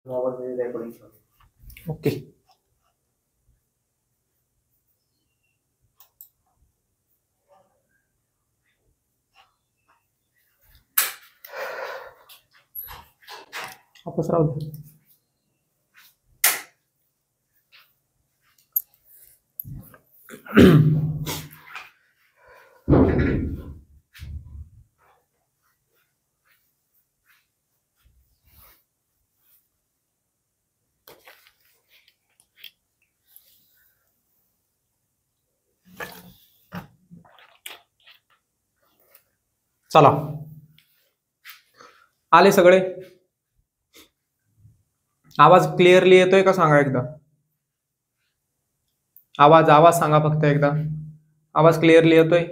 Okay. वापस राहू दे. चला, आले सगळे. आवाज क्लिअरली येतोय का सांगा एकदा. आवाज आवाज सांगा फक्त एकदा. आवाज क्लिअरली येतोय.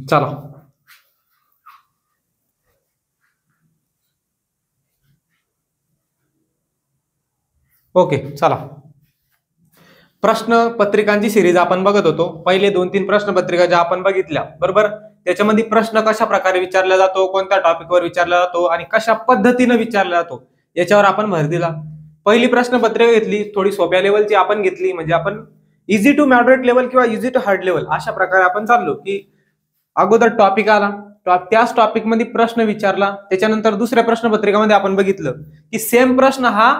चला, ओके. चला, प्रश्न पत्रिकांची सिरीज आपण बघत होतो. पहिले 2-3 प्रश्न पत्रिका ज्या आपण बघितल्या, बरोबर, त्याच्यामध्ये प्रश्न कशा प्रकारे विचारला जातो, कोणत्या टॉपिकवर विचारला जातो आणि कशा पद्धतीने विचारला जातो याच्यावर आपण भर दिला. पहिली प्रश्न पत्रिका घेतली, थोडी सोप्या लेवलची आपण घेतली, म्हणजे आपण इझी टू मॉडरेट लेवल किंवा इझी टू हार्ड लेवल अशा प्रकारे आपण चाललो की अगोदर टॉपिक आला, त्याच टॉपिक मध्ये प्रश्न विचारला, त्याच्यानंतर दुसऱ्या प्रश्न पत्रिकामध्ये आपण बघितलं की सेम प्रश्न हा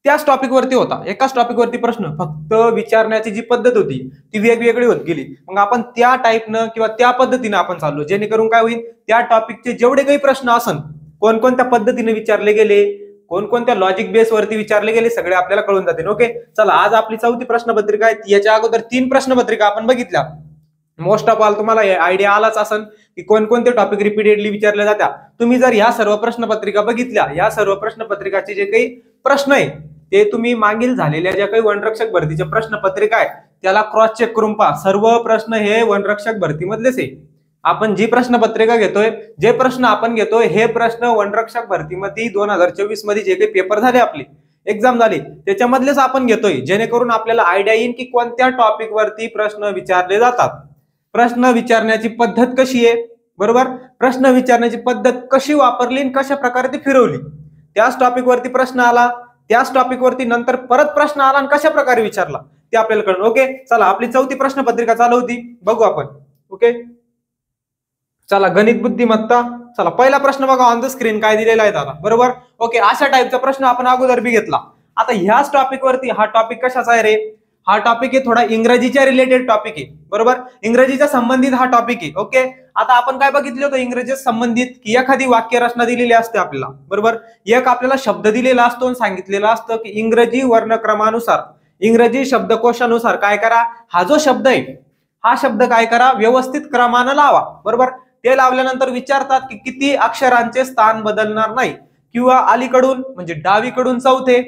त्याच टॉपिक वरती होता, एकाच टॉपिक वरती प्रश्न, फक्त विचारण्याची जी पद्धत होती ती वेगवेगळी होत गेली. मग आपण त्या टाईपनं किंवा त्या पद्धतीने आपण चाललो, जेणेकरून काय होईल, त्या टॉपिकचे जेवढे काही प्रश्न असन, कोणकोणत्या पद्धतीने विचारले गेले, कोणकोणत्या लॉजिक बेस वरती विचारले गेले, सगळे आपल्याला कळून जातील. ओके. चला, आज आपली 4थी प्रश्नपत्रिका आहे. याच्या अगोदर 3 प्रश्नपत्रिका आपण बघितल्या. मोस्ट ऑफ ऑल तुम्हाला आयडिया आलाच असेल की कोणकोणते टॉपिक रिपीटेडली विचारले जातात. तुम्ही जर ह्या सर्व प्रश्नपत्रिका बघितल्या, या सर्व प्रश्नपत्रिकाचे जे काही प्रश्न आहे ते तुम्ही मागील झालेल्या ज्या काही वनरक्षक भरतीच्या प्रश्नपत्रिका आहे त्याला क्रॉस चेक करून पहा. सर्व प्रश्न हे वनरक्षक भरतीमधलेच आहे. आपण जी प्रश्नपत्रिका घेतोय, जे प्रश्न आपण घेतोय, हे प्रश्न वनरक्षक भरतीमध्ये 2024 मध्ये जे काही पेपर झाले, आपली एक्झाम झाली, त्याच्यामधलेच आपण घेतोय, जेणेकरून आपल्याला आयडिया येईल की कोणत्या टॉपिक वरती प्रश्न विचारले जातात, प्रश्न विचारण्याची पद्धत कशी आहे, बरोबर, प्रश्न विचारण्याची पद्धत कशी वापरली आणि कशा प्रकारे ती फिरवली. त्याच टॉपिक वरती प्रश्न आला, त्याच टॉपिक वरती नंतर परत प्रश्न आला आणि कशा प्रकारे विचारला ते आपल्याला कळलं. ओके. चला, आपली 4थी प्रश्नपत्रिका चालू होती, बघू आपण. ओके. चला, गणित बुद्धिमत्ता. चला, पहिला प्रश्न बघा ऑन द स्क्रीन काय दिलेला आहे दादा, बरोबर. ओके, अशा टाईपचा प्रश्न आपण अगोदर बी घेतला. आता ह्याच टॉपिक वरती, हा टॉपिक कशाचा आहे रे, हा टॉपिक आहे थोडा इंग्रजीच्या रिलेटेड टॉपिक आहे, बरोबर, इंग्रजीच्या संबंधित हा टॉपिक आहे. ओके. आता आपण काय बघितलं होतं इंग्रजी संबंधित, की एखादी वाक्य रचना दिलेली असते आपल्याला, बरोबर, एक आपल्याला शब्द दिलेला असतो आणि सांगितलेलं असतं की इंग्रजी वर्णक्रमानुसार, इंग्रजी शब्दकोशानुसार काय करा, हा जो शब्द आहे हा शब्द काय करा, व्यवस्थित क्रमानं लावा, बरोबर. ते लावल्यानंतर विचारतात की किती अक्षरांचे स्थान बदलणार नाही, किंवा अलीकडून म्हणजे डावीकडून 4थे,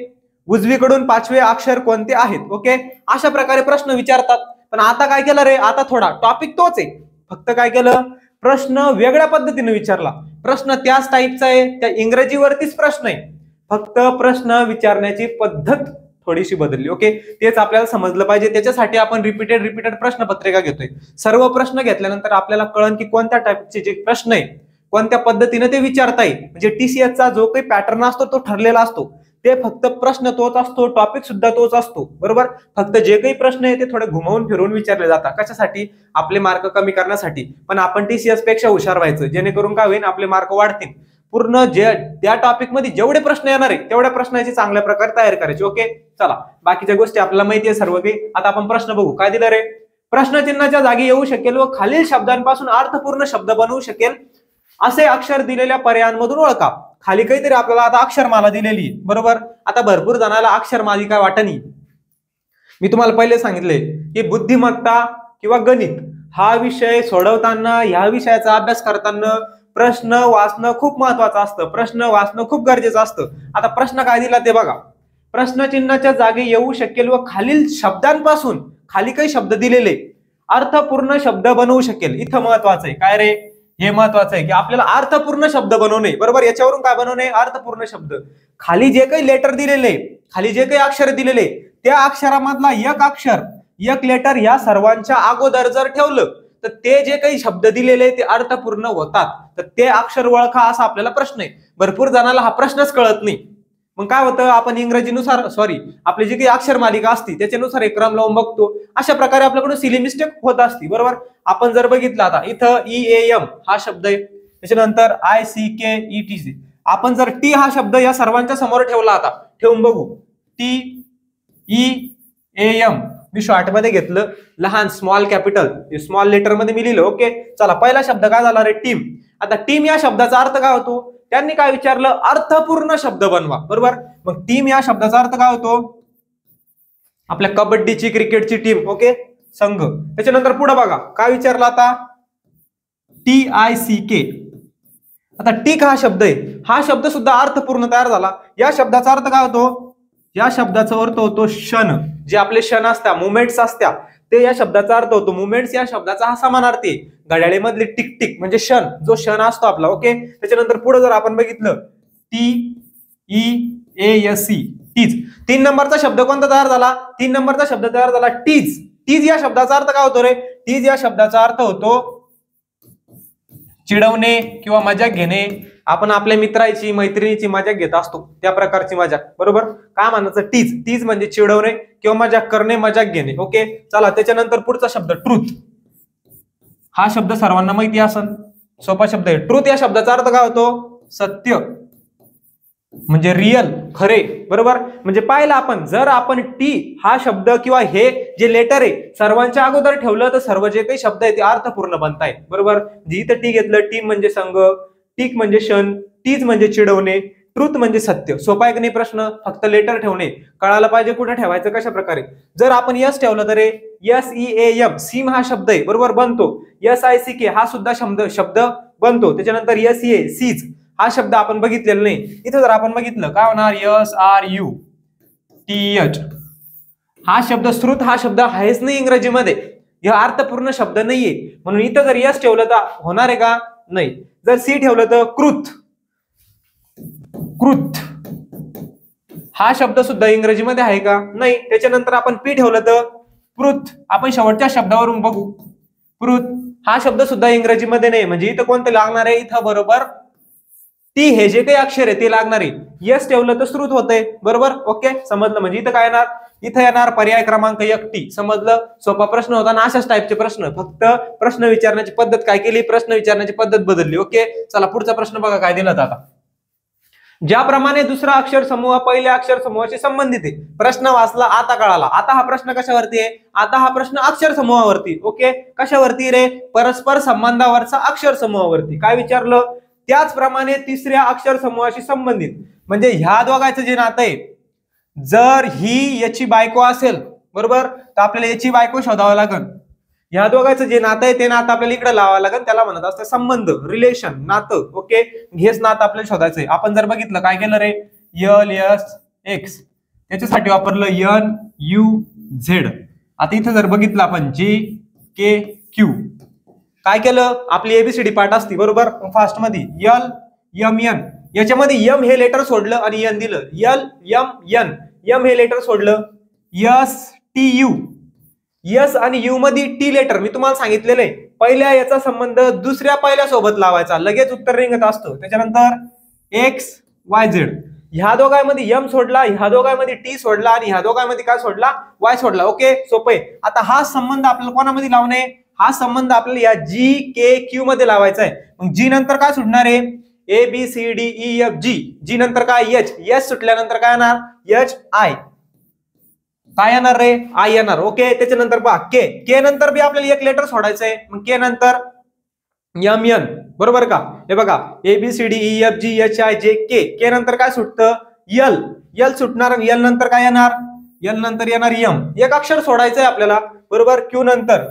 उजवीकडून 5वे अक्षर कोणते आहेत. ओके. अशा प्रकारे प्रश्न विचारतात. पण आता काय केलं रे, आता थोडा टॉपिक तोच आहे, फक्त काय केलं, प्रश्न वेगळ्या पद्धतीने विचारला. प्रश्न त्याच टाईपचा आहे, त्या इंग्रजीवरतीच प्रश्न आहे, फक्त प्रश्न विचारण्याची पद्धत थोडीशी बदलली. ओके. तेच आपल्याला समजलं पाहिजे, त्याच्यासाठी आपण रिपीटेड प्रश्नपत्रिका घेतोय. सर्व प्रश्न घेतल्यानंतर आपल्याला कळन की कोणत्या टाईपचे जे प्रश्न आहे, कोणत्या पद्धतीने ते विचारता येईल. म्हणजे टीसीएसचा जो काही पॅटर्न असतो तो ठरलेला असतो, ते फक्त प्रश्न तोच असतो, टॉपिक सुद्धा तोच असतो, बरोबर. फक्त जे काही प्रश्न आहे ते थोडे घुमवून फिरवून विचारले जातात. कशासाठी, आपले मार्क कमी करण्यासाठी. पण आपण टीसीएस पेक्षा हुशार व्हायचं, जेणेकरून काय होईल, आपले मार्क वाढतील. पूर्ण जे त्या टॉपिक मध्ये जेवढे प्रश्न येणार आहे तेवढ्या प्रश्नाची चांगल्या प्रकारे तयारी करायची. ओके. चला, बाकीच्या गोष्टी आपल्याला माहिती आहे सर्व काही. आता आपण प्रश्न बघू. काय दिलं रे, प्रश्नचिन्हाच्या जागी येऊ शकेल व खालील शब्दांपासून अर्थपूर्ण शब्द बनवू शकेल असे अक्षर दिलेल्या पर्यायांमधून ओळखा. खाली काहीतरी आपल्याला आता अक्षरमाला दिलेली, बरोबर. आता भरपूर जणाला अक्षरमाली काय वाटणी. मी तुम्हाला पहिले सांगितले की बुद्धिमत्ता किंवा गणित हा विषय सोडवताना, ह्या विषयाचा अभ्यास करताना प्रश्न वाचणं खूप महत्वाचं असतं, प्रश्न वाचणं खूप गरजेचं असतं. आता प्रश्न काय दिला ते बघा. प्रश्नचिन्हाच्या जागी येऊ शकेल व खालील शब्दांपासून, खाली काही शब्द दिलेले, अर्थपूर्ण शब्द बनवू शकेल. इथं महत्वाचं आहे काय रे, हे महत्वाचं आहे की आपल्याला अर्थपूर्ण शब्द बनवणे, बरोबर. याच्यावरून काय बनवणे, अर्थपूर्ण शब्द. खाली जे काही लेटर दिलेले, खाली जे काही अक्षर दिलेले त्या अक्षरामधला एक अक्षर, एक लेटर या सर्वांच्या अगोदर जर ठेवलं तर ते जे काही शब्द दिलेले ते अर्थपूर्ण होतात. तर ते अक्षर ओळखा असा आपल्याला प्रश्न आहे. भरपूर जणांना हा प्रश्नच कळत नाही. मग काय होतं, आपण इंग्रजीनुसार आपली जी काही अक्षर मालिका असती त्याच्यानुसार एक क्रम लावून बघतो. अशा प्रकारे आपल्याकडून सिली मिस्टेक होत असती. बरोबर. आपण जर बघितलं आता इथं EAM हा शब्द आहे, त्याच्यानंतर ICKET. आपण जर टी हा शब्द या सर्वांच्या समोर ठेवला, आता ठेवून बघू. TEAM मी शॉर्ट मध्ये घेतलं, लहान स्मॉल कॅपिटल स्मॉल लेटर मध्ये मी लिहिलं. ओके चला, पहिला शब्द काय झाला रे, टीम. आता टीम या शब्दाचा अर्थ काय होतो, त्यांनी काय विचारलं, अर्थपूर्ण शब्द बनवा. बरोबर. मग टीम या शब्दाचा अर्थ काय होतो, आपल्या कबड्डीची क्रिकेटची टीम. ओके संघ. त्याच्यानंतर पुढे बघा काय विचारलं आता, TICK. आता टिक हा शब्द आहे, हा शब्द सुद्धा अर्थपूर्ण तयार झाला. या शब्दाचा अर्थ काय होतो, या शब्दाचा अर्थ होतो क्षण. जे आपले क्षण असतात, मुवमेंट्स असतात, ते या शब्दाचा अर्थ होतो मुवमेंट्स. या शब्दाचा हा समानार्थी आहे. घड्याळीमधली टिक टिक म्हणजे क्षण, जो क्षण असतो आपला. ओके. त्याच्यानंतर पुढे जर आपण बघितलं TEASE टीज. 3 नंबरचा शब्द कोणता तयार झाला, 3 नंबरचा शब्द तयार झाला टीज. टीज या शब्दाचा अर्थ काय होतो रे, टीज या शब्दाचा अर्थ होतो चिडवणे किंवा मजाक घेणे. आपण आपल्या मित्राची मैत्रिणीची मजाक घेत असतो त्या प्रकारची मजाक. बरोबर. काय म्हणायचं, टीज. टीज म्हणजे चिडवणे किंवा मजाक करणे, मजाक घेणे. ओके चला, त्याच्यानंतर पुढचा शब्द ट्रुथ. हा शब्द सर्वांना माहिती असेल, सोपा शब्द आहे. ट्रुथ या शब्दाचा अर्थ काय होतो, सत्य म्हणजे रिअल, खरे. बरोबर. म्हणजे पाहिलं आपण, जर आपण टी हा शब्द किंवा हे जे लेटर आहे सर्वांच्या अगोदर ठेवलं तर सर्व जे काही शब्द आहे ते अर्थपूर्ण बनतायत. बरोबर. इथं टी घेतलं, टीम म्हणजे संघ, टिक म्हणजे क्षण, टीज म्हणजे चिडवणे, ट्रुथ म्हणजे सत्य. सोपा आहे की नाही प्रश्न, फक्त लेटर ठेवणे. कळायला पाहिजे कुठे ठेवायचं, कशा प्रकारे. जर आपण यस ठेवलं तर SEAM सीम हा शब्द आहे. बरोबर बनतो. SICK हा सुद्धा शब्द बनतो. त्याच्यानंतर SEA सीज हा शब्द आपण बघितलेला नाही. इथं जर आपण बघितलं काय होणार, SRUTH हा शब्द, श्रुत हा शब्द आहेच नाही इंग्रजीमध्ये, हा अर्थपूर्ण शब्द नाहीये. म्हणून इथं जर यस ठेवलं तर होणार आहे का, नाही. जर सी ठेवलं तर कृत. कृत हा शब्द सुद्धा इंग्रजीमध्ये आहे का, नाही. त्याच्यानंतर आपण पी ठेवलं तर पृथ. आपण शेवटच्या शब्दावरून बघू. पृथ हा शब्द सुद्धा इंग्रजीमध्ये नाही. म्हणजे इथं कोणतं लागणार आहे, इथं बरोबर टी हे जे काही अक्षर आहे ते लागणार आहे. यस ठेवलं तर श्रुत होतंय. बरोबर. ओके समजलं. म्हणजे इथं काय येणार, इथं येणार पर्याय क्रमांक 1 टी. समजलं. सोपा प्रश्न होता ना, अशाच टाईपचे प्रश्न, फक्त प्रश्न विचारण्याची पद्धत काय केली, प्रश्न विचारण्याची पद्धत बदलली. ओके चला, पुढचा प्रश्न बघा काय दिला आता. ज्याप्रमाणे दुसरा अक्षर समूह पहिल्या अक्षर समूहाशी संबंधित आहे. प्रश्न वाचला, आता कळाला. आता हा प्रश्न कशावरती आहे, आता हा प्रश्न अक्षर समूहावरती. ओके कशावरती रे, परस्पर संबंधावरचा अक्षर समूहावरती. काय विचारलं, त्याचप्रमाणे तिसऱ्या अक्षर समूहाशी संबंधित. म्हणजे ह्या दोघांचं जे नातं आहे, जर ही याची बायको असेल, बरोबर, तर आपल्याला याची बायको शोधावं लागेल. ह्या दोघांचं जे नातं आहे ते नातं आपल्याला इकडे लावावं लागेल. त्याला म्हणत असतं संबंध, रिलेशन, नातं. ओके हेच नातं आपल्याला शोधायचंय. आपण जर बघितलं काय केलं रे, LSX त्याच्यासाठी वापरलं NUZ. आता इथं जर बघितलं आपण JKQ, काय केलं, आपली ABCD पार्ट असती. बरोबर. फास्ट मध्ये LMN, याच्यामध्ये M हे लेटर सोडलं आणि N दिलं. LMN, M हे लेटर सोडलं. STU, यस आणि यू मध्ये टी लेटर. मी तुम्हाला सांगितलेलं आहे, पहिल्या याचा संबंध दुसऱ्या पहिल्या सोबत लावायचा, लगेच उत्तर रिंगत असतो. त्याच्यानंतर XYZ, ह्या दोघांमध्ये M सोडला, ह्या दोघांमध्ये टी सोडला आणि ह्या दोघांमध्ये काय सोडला, Y सोडला. ओके सोपं आहे. आता हा संबंध आपल्याला कोणामध्ये लावणे, हा संबंध आपल्याला या GKQ मध्ये लावायचा आहे. मग जी नंतर काय सुटणार आहे, ABCDEFG. जी नंतर काय H सुटल्यानंतर काय येणार, HI. काय येणार रे, आय येणार. ओके त्याच्यानंतर पहा के नंतर बी आपल्याला एक लेटर सोडायचंय. मग के नंतर MN. बरोबर का, हे बघा ABCDEFGHIJK. के नंतर काय सुटतं, L सुटणार आणि L नंतर काय येणार, L नंतर येणार M. एक अक्षर सोडायचंय आपल्याला. बरोबर. Q नंतर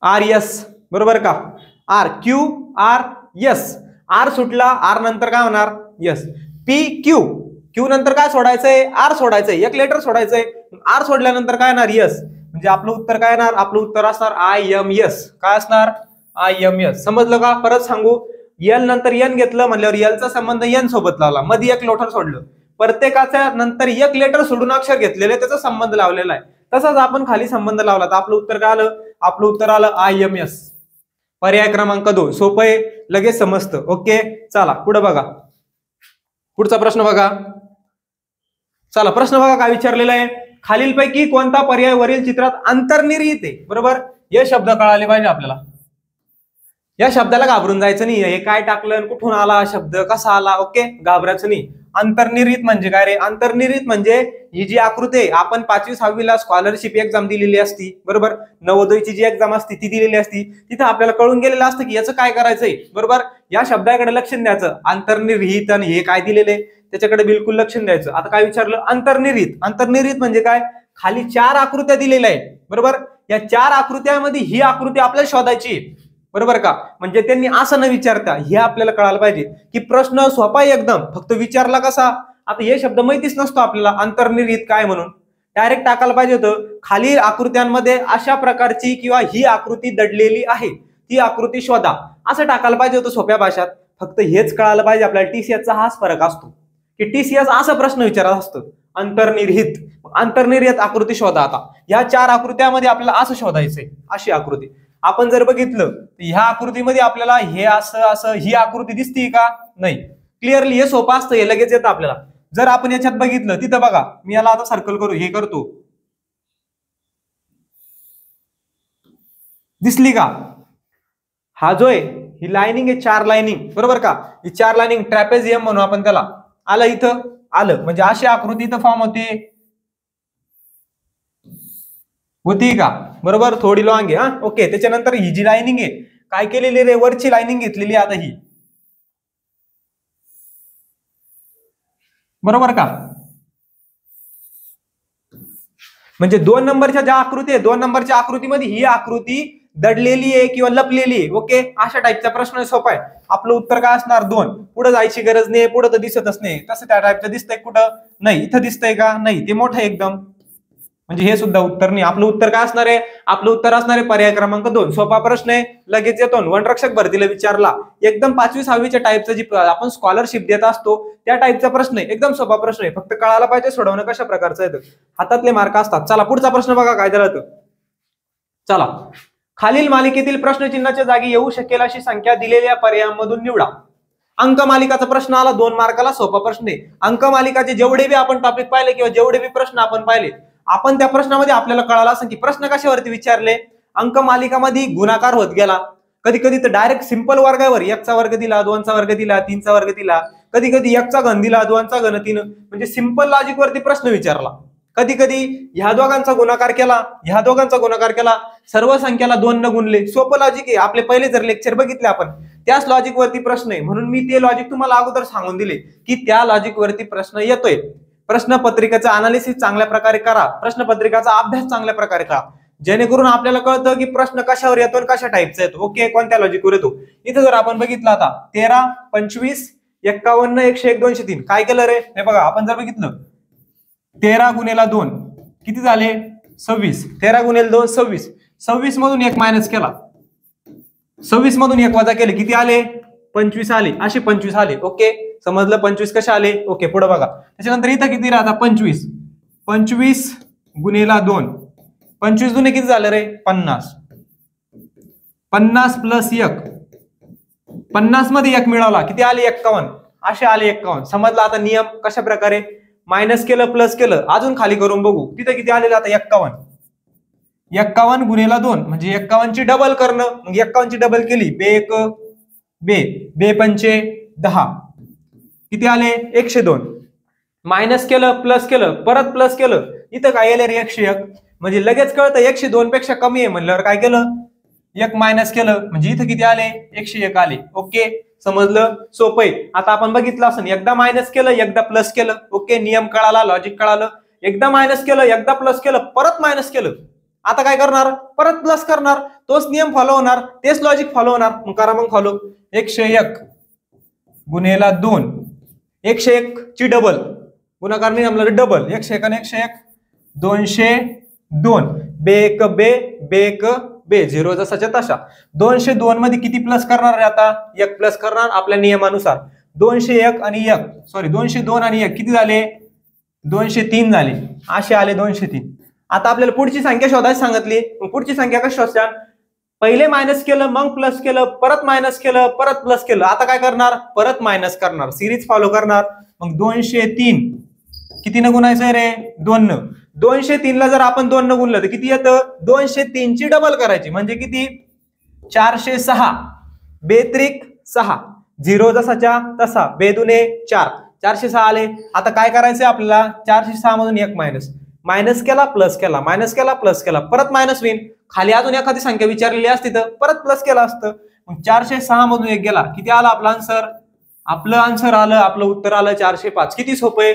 RS. बरोबर का, RQRS. R सुटला, R नंतर काय होणार, S. PQ नंतर काय सोडायचंय, R सोडायचंय, एक लेटर सोडायचंय. R सोडल्यानंतर काय येणार, यस. म्हणजे आपलं उत्तर काय येणार, आपलं उत्तर असणार IMS. काय असणार, IMS. समजलं का, परत सांगू. L नंतर N घेतलं म्हणल्यावर L चा संबंध N सोबत लावला, मध्ये एक लेटर सोडलं. प्रत्येकाच्या नंतर एक लेटर सोडून अक्षर घेतलेले त्याचा संबंध लावलेला आहे. तसाच आपण खाली संबंध लावला तर आपलं उत्तर काय आलं? आपलं उत्तर आलं IMS. पर्याय क्रमांक 2. सोपं आहे, लगेच समजतं. ओके, चला पुढे बघा. पुढचा प्रश्न बघा. चला प्रश्न बघा काय विचारलेला आहे. खालीलपैकी कोणता पर्याय वरील चित्रात अंतर्निहित आहे? बरोबर, हे शब्द कळाले पाहिजे आपल्याला. या शब्दाला घाबरून जायचं नाही. हे काय टाकलं, कुठून आला शब्द, कसा आला, ओके, घाबरायचं नाही. अंतर्निहित म्हणजे काय रे? अंतर्निहित म्हणजे ही जी आकृती आहे, आपण 5वी 6वीला स्कॉलरशिप एक्झाम दिलेली असती, बरोबर, नवोदयची जी एक्झाम असती ती दिलेली असती, तिथं आपल्याला कळून गेलेलं असतं की याचं काय करायचंय. बरोबर, या शब्दाकडे लक्ष द्यायचं. अंतर्निहित आणि हे काय दिलेले त्याच्याकडे बिलकुल लक्ष द्यायचं. आता काय विचारलं? अंतर्निहित. अंतर्निहित म्हणजे काय? खाली 4 आकृत्या दिलेल्या आहेत, बरोबर, या 4 आकृत्यामध्ये ही आकृती आपल्याला शोधायची, बरोबर का? म्हणजे त्यांनी असं न विचारता हे आपल्याला कळायला पाहिजे की प्रश्न सोपा आहे एकदम, फक्त विचारला कसा. आता हे शब्द माहितीच नसतो आपल्याला अंतर्निहित काय म्हणून, डायरेक्ट टाकायला पाहिजे होतं खाली आकृत्यांमध्ये अशा प्रकारची किंवा ही आकृती दडलेली आहे, ती आकृती शोधा, असं टाकायला पाहिजे होतं सोप्या भाषेत. फक्त हेच कळायला पाहिजे आपल्याला. TCS चा हाच फरक असतो की TCS असा प्रश्न विचारत असतं, अंतर्निहित. अंतर्निहित आकृती शोधा. आता या 4 आकृत्यामध्ये आपल्याला असं शोधायचंय, अशी आकृती. आपण जर बघितलं तर ह्या आकृतीमध्ये आपल्याला हे असं असं ही आकृती दिसते का? नाही. क्लिअरली हे सोपं असतं, हे लगेच येतं आपल्याला. जर आपण याच्यात बघितलं तिथं बघा, मी याला आता सर्कल करू, हे करतो, दिसली का? हा जो आहे ही लाईनिंग आहे, 4 लाईनिंग, बरोबर का? ही 4 लाईनिंग ट्रॅपेझियम म्हणू आपण त्याला. आलं इथं, आलं म्हणजे अशी आकृती इथं फॉर्म होती का? बरोबर, थोडी लॉंग आहे. हा, ओके. त्याच्यानंतर ही जी लाईनिंग आहे काय केलेली रे? वरची लाईनिंग घेतलेली आता ही, बरोबर का? म्हणजे 2 नंबरच्या ज्या आकृती आहे, 2 नंबरच्या आकृतीमध्ये ही आकृती दडलेली आहे किंवा लपलेली आहे. ओके, अशा टाईपचा प्रश्न सोपा आहे. आपलं उत्तर काय असणार? 2. पुढे जायची गरज नाही, पुढे तर दिसतच नाही. तसं त्या टाईपचं दिसतंय कुठं? नाही. इथं दिसतंय का? नाही, ते मोठं आहे एकदम, म्हणजे हे सुद्धा उत्तर नाही. आपलं उत्तर काय असणार आहे? आपलं उत्तर असणार आहे पर्याय क्रमांक 2. सोपा प्रश्न आहे, लगेच येतो. वनरक्षक भरतीला विचारला, एकदम 5वी 6वीच्या टाईपचं जी आपण स्कॉलरशिप देत असतो त्या टाईपचा प्रश्न आहे. एकदम सोपा प्रश्न आहे, फक्त कळायला पाहिजे सोडवणं कशा प्रकारचं आहे. हातातले मार्क असतात. चला पुढचा प्रश्न बघा काय झालं. चला, खालील मालिकेतील प्रश्नचिन्हाच्या जागी येऊ शकेल अशी संख्या दिलेल्या पर्यायांमधून निवडा. अंकमालिकाचा प्रश्न आला, 2 मार्काला. सोपा प्रश्न आहे. अंकमालिकाचे जेवढे बी आपण टॉपिक पाहिले किंवा जेवढे बी प्रश्न आपण पाहिले, आपण त्या प्रश्नामध्ये आपल्याला कळालं असं की प्रश्न कशावरती विचारले. अंकमालिकामध्ये गुणाकार होत गेला. कधी कधी तर डायरेक्ट सिंपल वर्गावर 1चा वर्ग दिला, 2चा वर्ग दिला, 3चा वर्ग दिला, कधी कधी 1चा घन दिला, 2चा घन 3, म्हणजे सिंपल लॉजिक वरती प्रश्न विचारला. कधी कधी ह्या दोघांचा गुणाकार केला, ह्या दोघांचा गुणाकार केला, सर्व संख्याला 2 न गुणले. सोपं लॉजिक आहे. आपले पहिले जर लेक्चर बघितले आपण, त्याच लॉजिक वरती प्रश्न आहे. म्हणून मी ते लॉजिक तुम्हाला अगोदर सांगून दिले की त्या लॉजिक वरती प्रश्न येतोय. प्रश्नपत्रिकेचा अनालिसिस चांगल्या प्रकारे करा, प्रश्नपत्रिकाचा अभ्यास चांगल्या प्रकारे करा, जेणेकरून आपल्याला कळतं की प्रश्न कशावर येतो आणि कशा टाईपचा येतो. ओके, कोणत्या लॉजिकवर येतो. इथं जर आपण बघितलं आता 13, 25, 51, 101, 203 काय केलं रे? हे बघा, आपण जर बघितलं 13 गुणेला 2 किती झाले? 26. 13 गुणेला 2 26. 26 मधून 1 मायनस केला, 26 मधून 1 वजा केले, किती आले? 25 आले. असे 25 आले. ओके, समजलं 25 कसे आले. ओके, पुढे बघा. त्याच्यानंतर इथं किती राहता? 25. 25 गुणेला 2, 25 दुने किती झालं रे? 50. 50 प्लस 1, 50 मध्ये 1 मिळवला, किती आले? 51. असे आले 51. समजलं आता नियम कशा प्रकारे. मायनस केलं, प्लस केलं, अजून खाली करून बघू. तिथं किती आलेलं आता? 51. 51 गुणेला 2 म्हणजे 51 ची डबल करणं. मग 51 ची डबल केली, 2 पंचे 10, किती आले? 102. मायनस केलं, प्लस केलं, परत प्लस केलं, इथं काय आले रे? 101. म्हणजे लगेच कळतं 102 पेक्षा कमी आहे म्हणल्यावर काय केलं? 1 मायनस केलं, म्हणजे इथं किती आले? 101 आले. ओके, समजलं, सोपं आहे. आता आपण बघितलं असं, एकदा मायनस केलं, एकदा प्लस केलं. ओके, नियम कळाला, लॉजिक कळालं. एकदा मायनस केलं, एकदा प्लस केलं, परत मायनस केलं, आता काय करणार? परत प्लस करणार. तोच नियम फॉलो होणार, तेच लॉजिक फॉलो होणार. मग करा मग फॉलो. 101 गुणेला 2, 101 ची डबल गुणाकार नाही आपल्याला, डबल 101 आणि 101 202. बे 1 बे 0 जसाच्या तसा. 202 मध्ये किती प्लस करणार आहे आता? 1 प्लस करणार आपल्या नियमानुसार. 201 आणि 1 सॉरी 202 आणि 1 किती झाले? 203 झाले. असे आले 203. आता आपल्याला पुढची संख्या शोधायची सांगितली. पुढची संख्या कशी शोधाल? पहिले मायनस केलं, मग प्लस केलं, परत मायनस केलं, परत प्लस केलं. आता काय करणार? परत मायनस करणार, सिरीज फॉलो करणार. मग 203 किती न गुणायचंय रे? 2 न. 203 ला जर आपण 2 न गुणलं तर किती येतं? 203 ची डबल करायची म्हणजे किती? 406. बेत्रिक 6, 0 जसाच्या तसा, बेदुने 4, 406 आले. आता काय करायचंय आपल्याला? 406 मधून 1 मायनस केला, प्लस केला, मायनस केला, प्लस केला, परत मायनस होईल. खाली अजून एखादी संख्या विचारलेली असती तर परत प्लस केला असतं. मग 406 मधून 1 गेला, किती आला आपला आन्सर? आपलं आन्सर आलं, आपलं उत्तर आलं 405. किती सोपं आहे?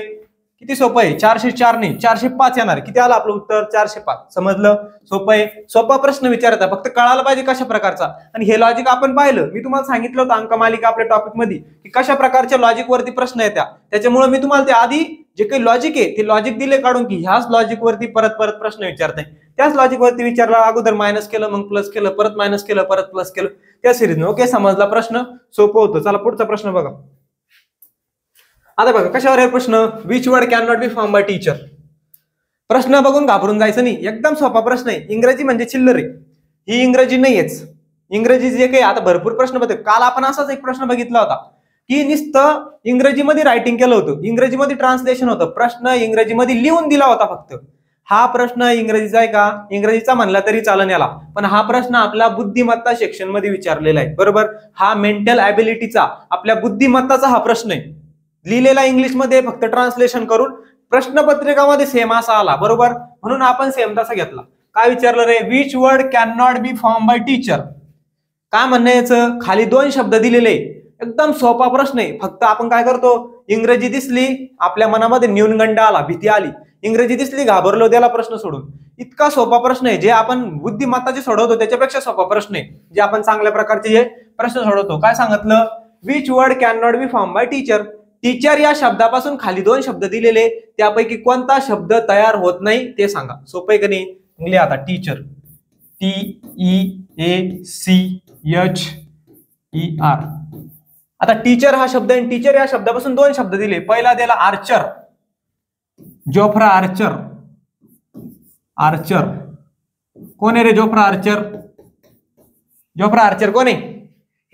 किती सोपं आहे? 404 नाही 405 येणार. किती आलं आपलं उत्तर? 405. समजलं? सोपं आहे. सोपा प्रश्न विचारता, फक्त कळायला पाहिजे कशा प्रकारचा. आणि हे लॉजिक आपण पाहिलं. मी तुम्हाला सांगितलं होतं अंकमालिका आपल्या टॉपिक मध्ये की कशा प्रकारच्या लॉजिक वरती प्रश्न येतात. त्याच्यामुळे मी तुम्हाला ते आधी जे काही लॉजिक आहे ते लॉजिक दिले काढून की ह्याच लॉजिक वरती परत परत प्रश्न विचारताय. त्याच लॉजिक वरती विचारला, अगोदर मायनस केलं, मग प्लस केलं, परत मायनस केलं, परत प्लस केलं, त्या सिरीजने. ओके, समजला प्रश्न? सोपं होतं. चला पुढचा प्रश्न बघा. आता बघा कशावर आहे प्रश्न? Which word can not be form by teacher. प्रश्न बघून घाबरून जायचं नाही, एकदम सोपा प्रश्न आहे. इंग्रजी म्हणजे चिल्लर आहे, ही इंग्रजी नाहीयेच. इंग्रजी जे काही आता भरपूर प्रश्न बघते. काल आपण असाच एक प्रश्न बघितला होता की नुसतं इंग्रजीमध्ये रायटिंग केलं होतं, इंग्रजीमध्ये ट्रान्सलेशन होतं, प्रश्न इंग्रजीमध्ये लिहून दिला होता फक्त. हा प्रश्न इंग्रजीचा आहे का? इंग्रजीचा म्हणला तरी चालन याला, पण हा प्रश्न आपला बुद्धिमत्ता सेक्शन मध्ये विचारलेला आहे. बरोबर? हा मेंटल ॲबिलिटीचा, आपल्या बुद्धिमत्ताचा हा प्रश्न आहे. लिहिलेला इंग्लिश मध्ये, फक्त ट्रान्सलेशन करून प्रश्नपत्रिकामध्ये सेम असा आला. बरोबर? म्हणून आपण सेम तसा घेतला. काय विचारलं रे? Which word can not be form by teacher. काय म्हणणं याचं? खाली 2 शब्द दिलेले, एकदम सोपा प्रश्न आहे. फक्त आपण काय करतो? इंग्रजी दिसली आपल्या मनामध्ये न्यूनगंड आला, भीती आली. इंग्रजी दिसली घाबरलो, त्याला प्रश्न सोडून. इतका सोपा प्रश्न आहे, जे आपण बुद्धिमत्ताचे सोडवतो त्याच्यापेक्षा सोपा प्रश्न आहे, जे आपण चांगल्या प्रकारचे जे प्रश्न सोडवतो. काय सांगितलं? Which word can not be form by teacher. Teacher या शब्दापासून खाली 2 शब्द दिलेले, त्यापैकी कोणता शब्द तयार होत नाही ते सांगा. सोपं आहे का नाही? लिहा आता. Teacher, TEACHER. आता टीचर हा शब्द आहे, टीचर या शब्दापासून 2 शब्द दिले. पहिला दिला आर्चर, जोफ्रा आर्चर. आर्चर कोण आहे रे? Jofra Archer. जोफ्रा आर्चर कोण आहे?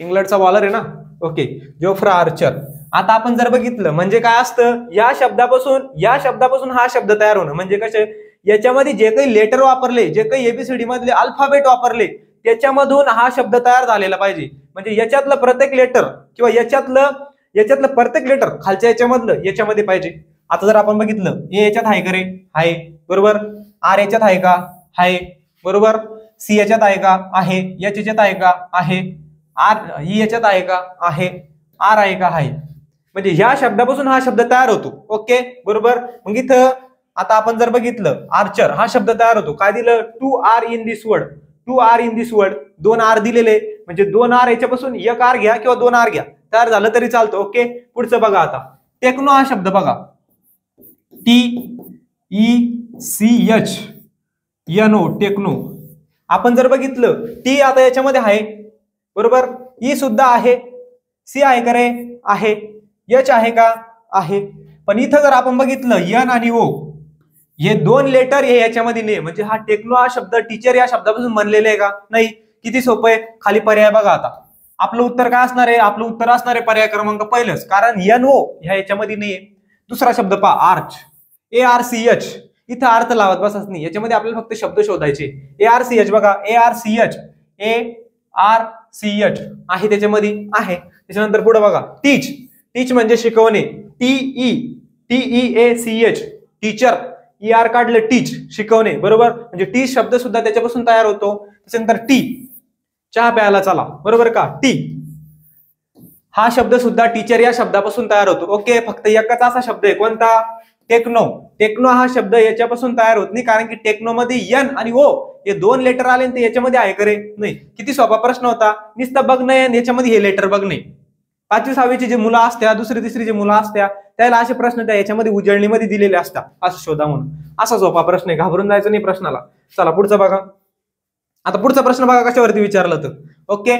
इंग्लंडचा बॉलर आहे ना. Okay, Jofra Archer. आता आपण जर बघितलं म्हणजे काय असतं, या शब्दापासून हा शब्द तयार होणं म्हणजे कसे? याच्यामध्ये जे काही लेटर वापरले, जे काही एबीसीडी मधले अल्फाबेट वापरले, त्याच्यामधून हा शब्द तयार झालेला पाहिजे. म्हणजे याच्यातलं प्रत्येक लेटर किंवा याच्यातलं प्रत्येक लेटर खालच्या याच्यामधलं याच्यामध्ये पाहिजे. आता जर आपण बघितलं, ए याच्यात आहे का रे? आहे. बरोबर? आर याच्यात आहे का? आहे. बरोबर? सी याच्यात आहे का? आहे. एच याच्यात आहे का? आहे. आर ई याच्यात आहे का? आहे. आर आहे का? आहे. म्हणजे ह्या शब्दापासून हा शब्द तयार होतो. ओके, बरोबर? मग इथं आता आपण जर बघितलं, आर्चर हा शब्द तयार होतो. काय दिलं? 2 are in this word. 2 are in this word. 2 are दिलेले, म्हणजे 2 आर याच्यापासून 1 आर घ्या किंवा 2 आर घ्या, तयार झालं तरी चालतं. ओके, पुढचं बघा आता. टेक्नो हा शब्द बघा. TECHNO, techno. आपण जर बघितलं, टी आता याच्यामध्ये आहे. बरोबर? ई सुद्धा आहे. सी आहे का रे? आहे. एच आहे का? आहे. पण इथं जर आपण बघितलं, एन आणि ओ हे 2 लेटर हे याच्यामध्ये नाही. म्हणजे हा टेक्नो हा शब्द टीचर या शब्दापासून बनलेला आहे का? नाही. किती सोपं आहे. खाली पर्याय बघा आता. आपलं उत्तर काय असणार आहे? आपलं उत्तर असणार आहे पर्याय क्रमांक पहिलंच, कारण NO ह्या याच्यामध्ये नाहीये. दुसरा शब्द पहा, आर्च. ARCH. इथं अर्थ लावत बसच नाही, याच्यामध्ये आपल्याला फक्त शब्द शोधायचे. ARCH बघा, ARCH आहे त्याच्यामध्ये आहे. त्याच्यानंतर पुढे बघा, टीच. टीच म्हणजे शिकवणे. TEACH, teacher. ER काढलं, टीच शिकवणे. बरोबर? म्हणजे टी शब्द सुद्धा त्याच्यापासून तयार होतो. त्याच्यानंतर टी चहा प्यायला चला. बरोबर का? टी हा शब्द सुद्धा टीचर या शब्दापासून तयार होतो. ओके, फक्त एकच असा शब्द आहे, कोणता? टेक्नो. टेक्नो हा शब्द याच्यापासून तयार होत नाही, कारण की टेक्नो मध्ये एन आणि ओ हे 2 लेटर आले, ते याच्यामध्ये आहे करे? नाही. किती सोपा प्रश्न होता. नुसतं बघणे, याच्यामध्ये हे लेटर बघणे. 5वी 6वीची जे मुलं असत्या, 2री 3री जे मुलं असत्या, त्याला असे प्रश्न त्या याच्यामध्ये उजळणीमध्ये दिलेले असतात, असं शोधा म्हणून. असा सोपा प्रश्न आहे, घाबरून जायचं नाही प्रश्नाला. चला पुढचा बघा. आता पुढचा प्रश्न बघा कशावरती विचारला तर. ओके,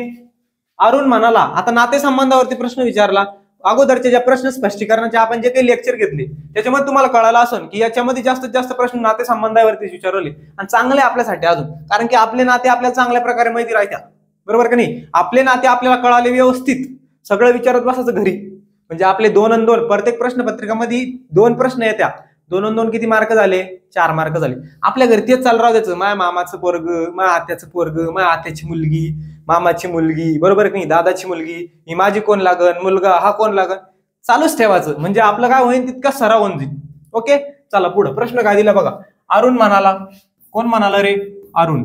अरुण म्हणाला, आता नातेसंबंधावरती प्रश्न विचारला. अगोदरच्या ज्या प्रश्न स्पष्टीकरणाचे आपण जे काही लेक्चर घेतले त्याच्यामध्ये तुम्हाला कळालं असेल की याच्यामध्ये जास्तीत जास्त प्रश्न नातेसंबंधावरती विचारले आणि चांगले आपल्यासाठी अजून, कारण की आपले नाते आपल्याला चांगल्या प्रकारे माहिती राहतात, बरोबर का नाही? आपले नाते आपल्याला कळाले व्यवस्थित, सगळं विचारत बसायचं घरी, म्हणजे आपले 2 आणि 2 प्रत्येक प्रश्नपत्रिकामध्ये 2 प्रश्न येत्या, 2 आणि 2 किती मार्क झाले? 4 मार्क झाले. आपल्या घरी तेच चालू राहू द्यायचं, माझ्या मामाचं पोरग, माझ्या आत्याचं पोरग, माझ्या आत्याची मुलगी, मामाची मुलगी, बरोबर की नाही, दादाची मुलगी, ही माझी कोण लागन, मुलगा हा कोण लागन, चालूच ठेवायचं, म्हणजे आपलं काय होईल तितका सराव होऊन जाईल. ओके, चला पुढे प्रश्न काय दिला बघा. अरुण म्हणाला, कोण म्हणाला रे? अरुण.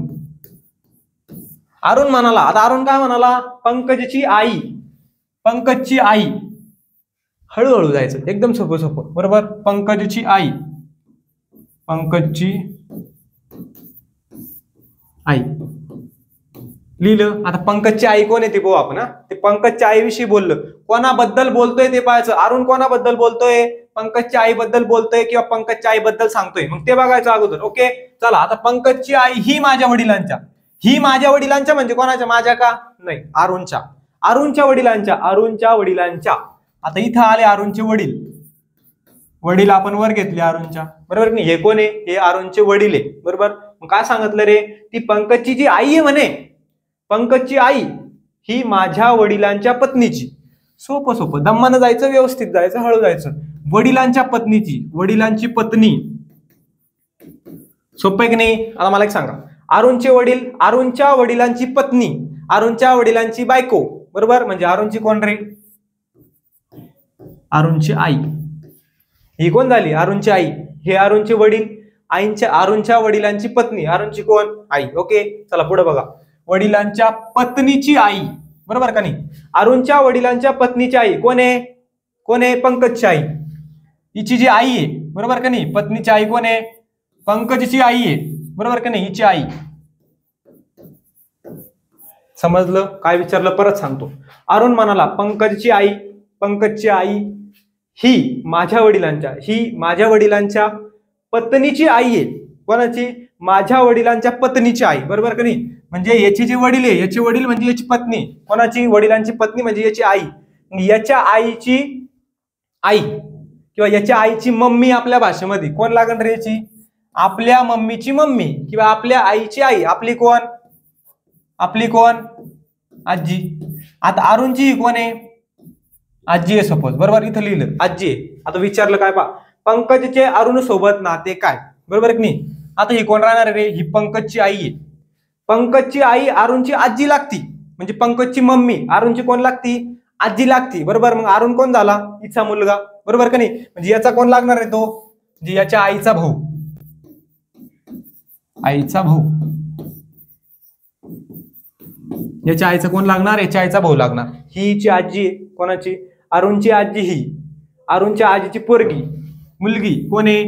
अरुण म्हणाला, आता अरुण काय म्हणाला? पंकजची आई, पंकजची आई, हळूहळू जायचं, एकदम सोपं सोपं, बरोबर. पंकजची आई, पंकजची आई लिहिलं. आता पंकजची आई कोण आहे ते पाहू आपण. ते पंकजच्या आईविषयी बोललं, कोणाबद्दल बोलतोय ते पाहायचं. अरुण कोणाबद्दल बोलतोय? पंकजच्या आईबद्दल बोलतोय किंवा पंकजच्या आईबद्दल सांगतोय, मग ते बघायचं अगोदर. ओके, चला. आता पंकजची आई ही माझ्या वडिलांच्या, ही माझ्या वडिलांच्या म्हणजे कोणाच्या? माझ्या का? नाही, अरुणच्या, अरुणच्या वडिलांच्या, अरुणच्या वडिलांच्या. आता इथं आले अरुणचे वडील, वडील आपण वर घेतले अरुणच्या, बरोबर नाही? हे कोण आहे? हे अरुणचे वडील आहे, बरोबर. मग काय सांगितलं रे? ती पंकजची जी आई आहे म्हणे, पंकजची आई ही माझ्या वडिलांच्या पत्नीची. सोपं सोपं, दम्मानं जायचं, व्यवस्थित जायचं, हळू जायचं. वडिलांच्या पत्नीची, वडिलांची पत्नी, सोपं आहे की नाही? आता मला एक सांगा, अरुणचे वडील, अरुणच्या वडिलांची पत्नी, अरुणच्या वडिलांची बायको, बरोबर. म्हणजे अरुणची कोण रे? अरुणची आई. ही कोण झाली? अरुणची आई. हे अरुणचे वडील, आईंच्या, अरुणच्या वडिलांची पत्नी, अरुणची कोण? आई. ओके, चला पुढे बघा. वडिलांच्या पत्नीची आई, बरोबर का नाही? अरुणच्या वडिलांच्या पत्नीची आई कोण आहे? कोण आहे? पंकजची आई. हिची जी आई आहे, बरोबर का नाही? पत्नीची आई कोण आहे? पंकजची आई आहे, बरोबर का नाही? हिची आई. समजलं? काय विचारलं परत सांगतो. अरुण म्हणाला, पंकजची आई, पंकजची आई ही माझ्या वडिलांच्या, ही माझ्या वडिलांच्या पत्नीची आई आहे. कोणाची? माझ्या वडिलांच्या पत्नीची आई, बरोबर का नाही? म्हणजे याची जी वडील आहे, याची वडील म्हणजे याची पत्नी, कोणाची? वडिलांची पत्नी म्हणजे याची आई. याच्या आईची आई किंवा याच्या आईची मम्मी आपल्या भाषेमध्ये कोण लागण रे? याची, आपल्या मम्मीची मम्मी किंवा आपल्या आईची आई. आपली कोण? आपली कोण? आजी. आता अरुणची कोण आहे? आजी आहे सपोज, बरोबर. इथं लिहिलं आजी आहे. आता विचारलं काय पहा, पंकजचे अरुण सोबत नाते काय, बरोबर की नाही? आता ही कोण राहणार रे? ही पंकजची आई आहे. पंकजची आई अरुणची आजी लागती, म्हणजे पंकजची मम्मी अरुणची कोण लागती? आजी लागती, बरोबर. मग अरुण कोण झाला? हिचा मुलगा, बरोबर का नाही? म्हणजे याचा कोण लागणार आहे? तो म्हणजे याच्या आईचा भाऊ, आईचा भाऊ. याच्या आईचा कोण लागणार? याच्या आईचा भाऊ लागणार. हिची आजी आहे, कोणाची? अरुणची आजी. ही अरुणच्या आजीची पोरगी, मुलगी कोण आहे?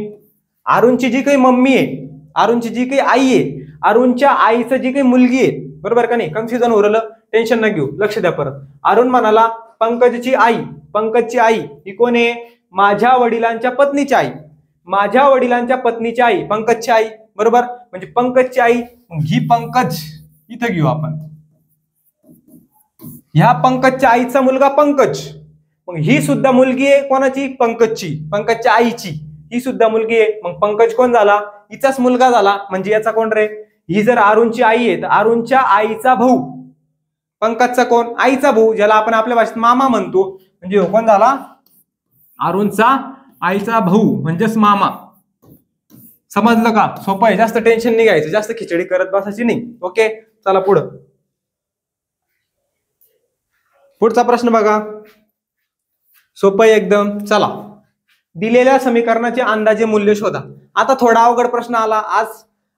अरुणची जी काही मम्मी आहे, अरुणची जी काही आई आहे, अरुणच्या आईचं जी काही मुलगी आहे, बरोबर का नाही? कन्फ्युजन उरलं, टेन्शन न घेऊ, लक्ष द्या परत. अरुण म्हणाला, पंकजची आई, पंकजची आई ही कोण आहे? माझ्या वडिलांच्या पत्नीची आई, माझ्या वडिलांच्या पत्नीची आई, पंकजची आई, बरोबर. म्हणजे पंकजची आई, ही पंकज इथं घेऊ आपण. ह्या पंकजच्या आईचा मुलगा पंकज, मग ही सुद्धा मुलगी आहे कोणाची? पंकजची, पंकजच्या आईची. ही सुद्धा मुलगी आहे, मग पंकज कोण झाला? हिचाच मुलगा झाला. म्हणजे याचा कोण रे? ही जर अरुणची आई आहे तर अरुणच्या आईचा भाऊ, पंकजचा कोण? आईचा भाऊ, ज्याला आपण आपल्या भाषेत मामा म्हणतो. म्हणजे कोण झाला? अरुणचा आईचा भाऊ म्हणजेच मामा. समजलं का? सोपं आहे, जास्त टेन्शन नाही घ्यायचं, जास्त खिचडी करत बसायची नाही. ओके, चला पुढं. पुढचा प्रश्न बघा, सोपं आहे एकदम. चला, दिलेल्या समीकरणाचे अंदाजे मूल्य शोधा. आता थोडा अवघड प्रश्न आला. आज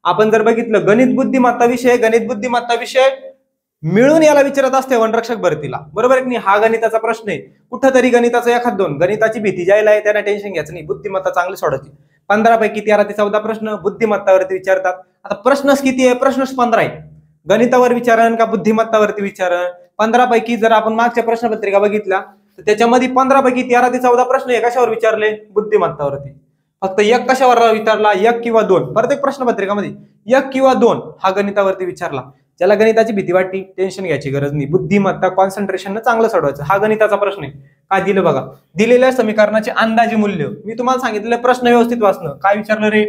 आपण जर बघितलं गणित बुद्धिमत्ता विषय, गणित बुद्धिमत्ता विषय मिळून याला विचारत असते वनरक्षक भरतीला, बरोबर की नाही? हा गणिताचा प्रश्न आहे. कुठंतरी गणिताचा एखाद दोन, गणिताची भीती ज्याला आहे त्यांना टेन्शन घ्यायचं नाही, बुद्धिमत्ता चांगली सोडायची. 15 पैकी 13 ते 14 प्रश्न बुद्धिमत्तावरती विचारतात. आता प्रश्नच किती आहे? प्रश्नच 15 आहे. गणितावर विचारण का बुद्धिमत्तावरती विचारण? 15 पैकी जर आपण मागच्या प्रश्नपत्रिका बघितल्या तर त्याच्यामध्ये 15 पैकी 13 ते 14 प्रश्न हे कशावर विचारले? बुद्धिमत्तावरती. फक्त एक कशावर विचारला? 1 किंवा 2. प्रत्येक प्रश्नपत्रिकामध्ये 1 किंवा 2 हा गणितावरती विचारला. ज्याला गणिताची भीती वाटते टेन्शन घ्यायची गरज नाही, बुद्धिमत्ता कॉन्सन्ट्रेशन चांगलं सोडवायचं. हा गणिताचा प्रश्न आहे. काय दिलं बघा, दिलेल्या समीकरणाचे अंदाजे मूल्य. मी तुम्हाला सांगितलेलं प्रश्न व्यवस्थित वाचणं. काय विचारलं रे,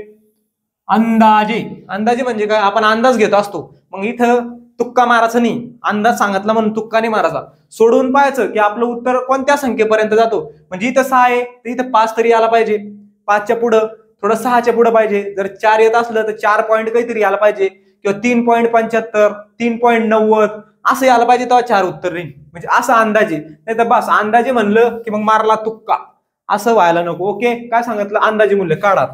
अंदाजे. अंदाजे म्हणजे काय, आपण अंदाज घेत असतो. मग इथं तुक्का मारायचा नाही, अंदाज सांगितला म्हणून तुक्का नाही मारायचा. सोडवून पाहायचं की आपलं उत्तर कोणत्या संख्येपर्यंत जातो. म्हणजे इथं 6 आहे तर इथं 5 तरी यायला पाहिजे, 5च्या पुढं थोडं 6च्या पुढे पाहिजे. जर 4 येत असलं तर 4 पॉईंट काहीतरी यायला पाहिजे, किंवा 3.75 3.90 असं यायला पाहिजे, तेव्हा 4 उत्तर येईल. म्हणजे असं अंदाजे. नाही तर बस अंदाजे म्हणलं की मग मारला तुक्का, असं व्हायला नको. ओके, काय सांगितलं, अंदाजे मूल्य काढा.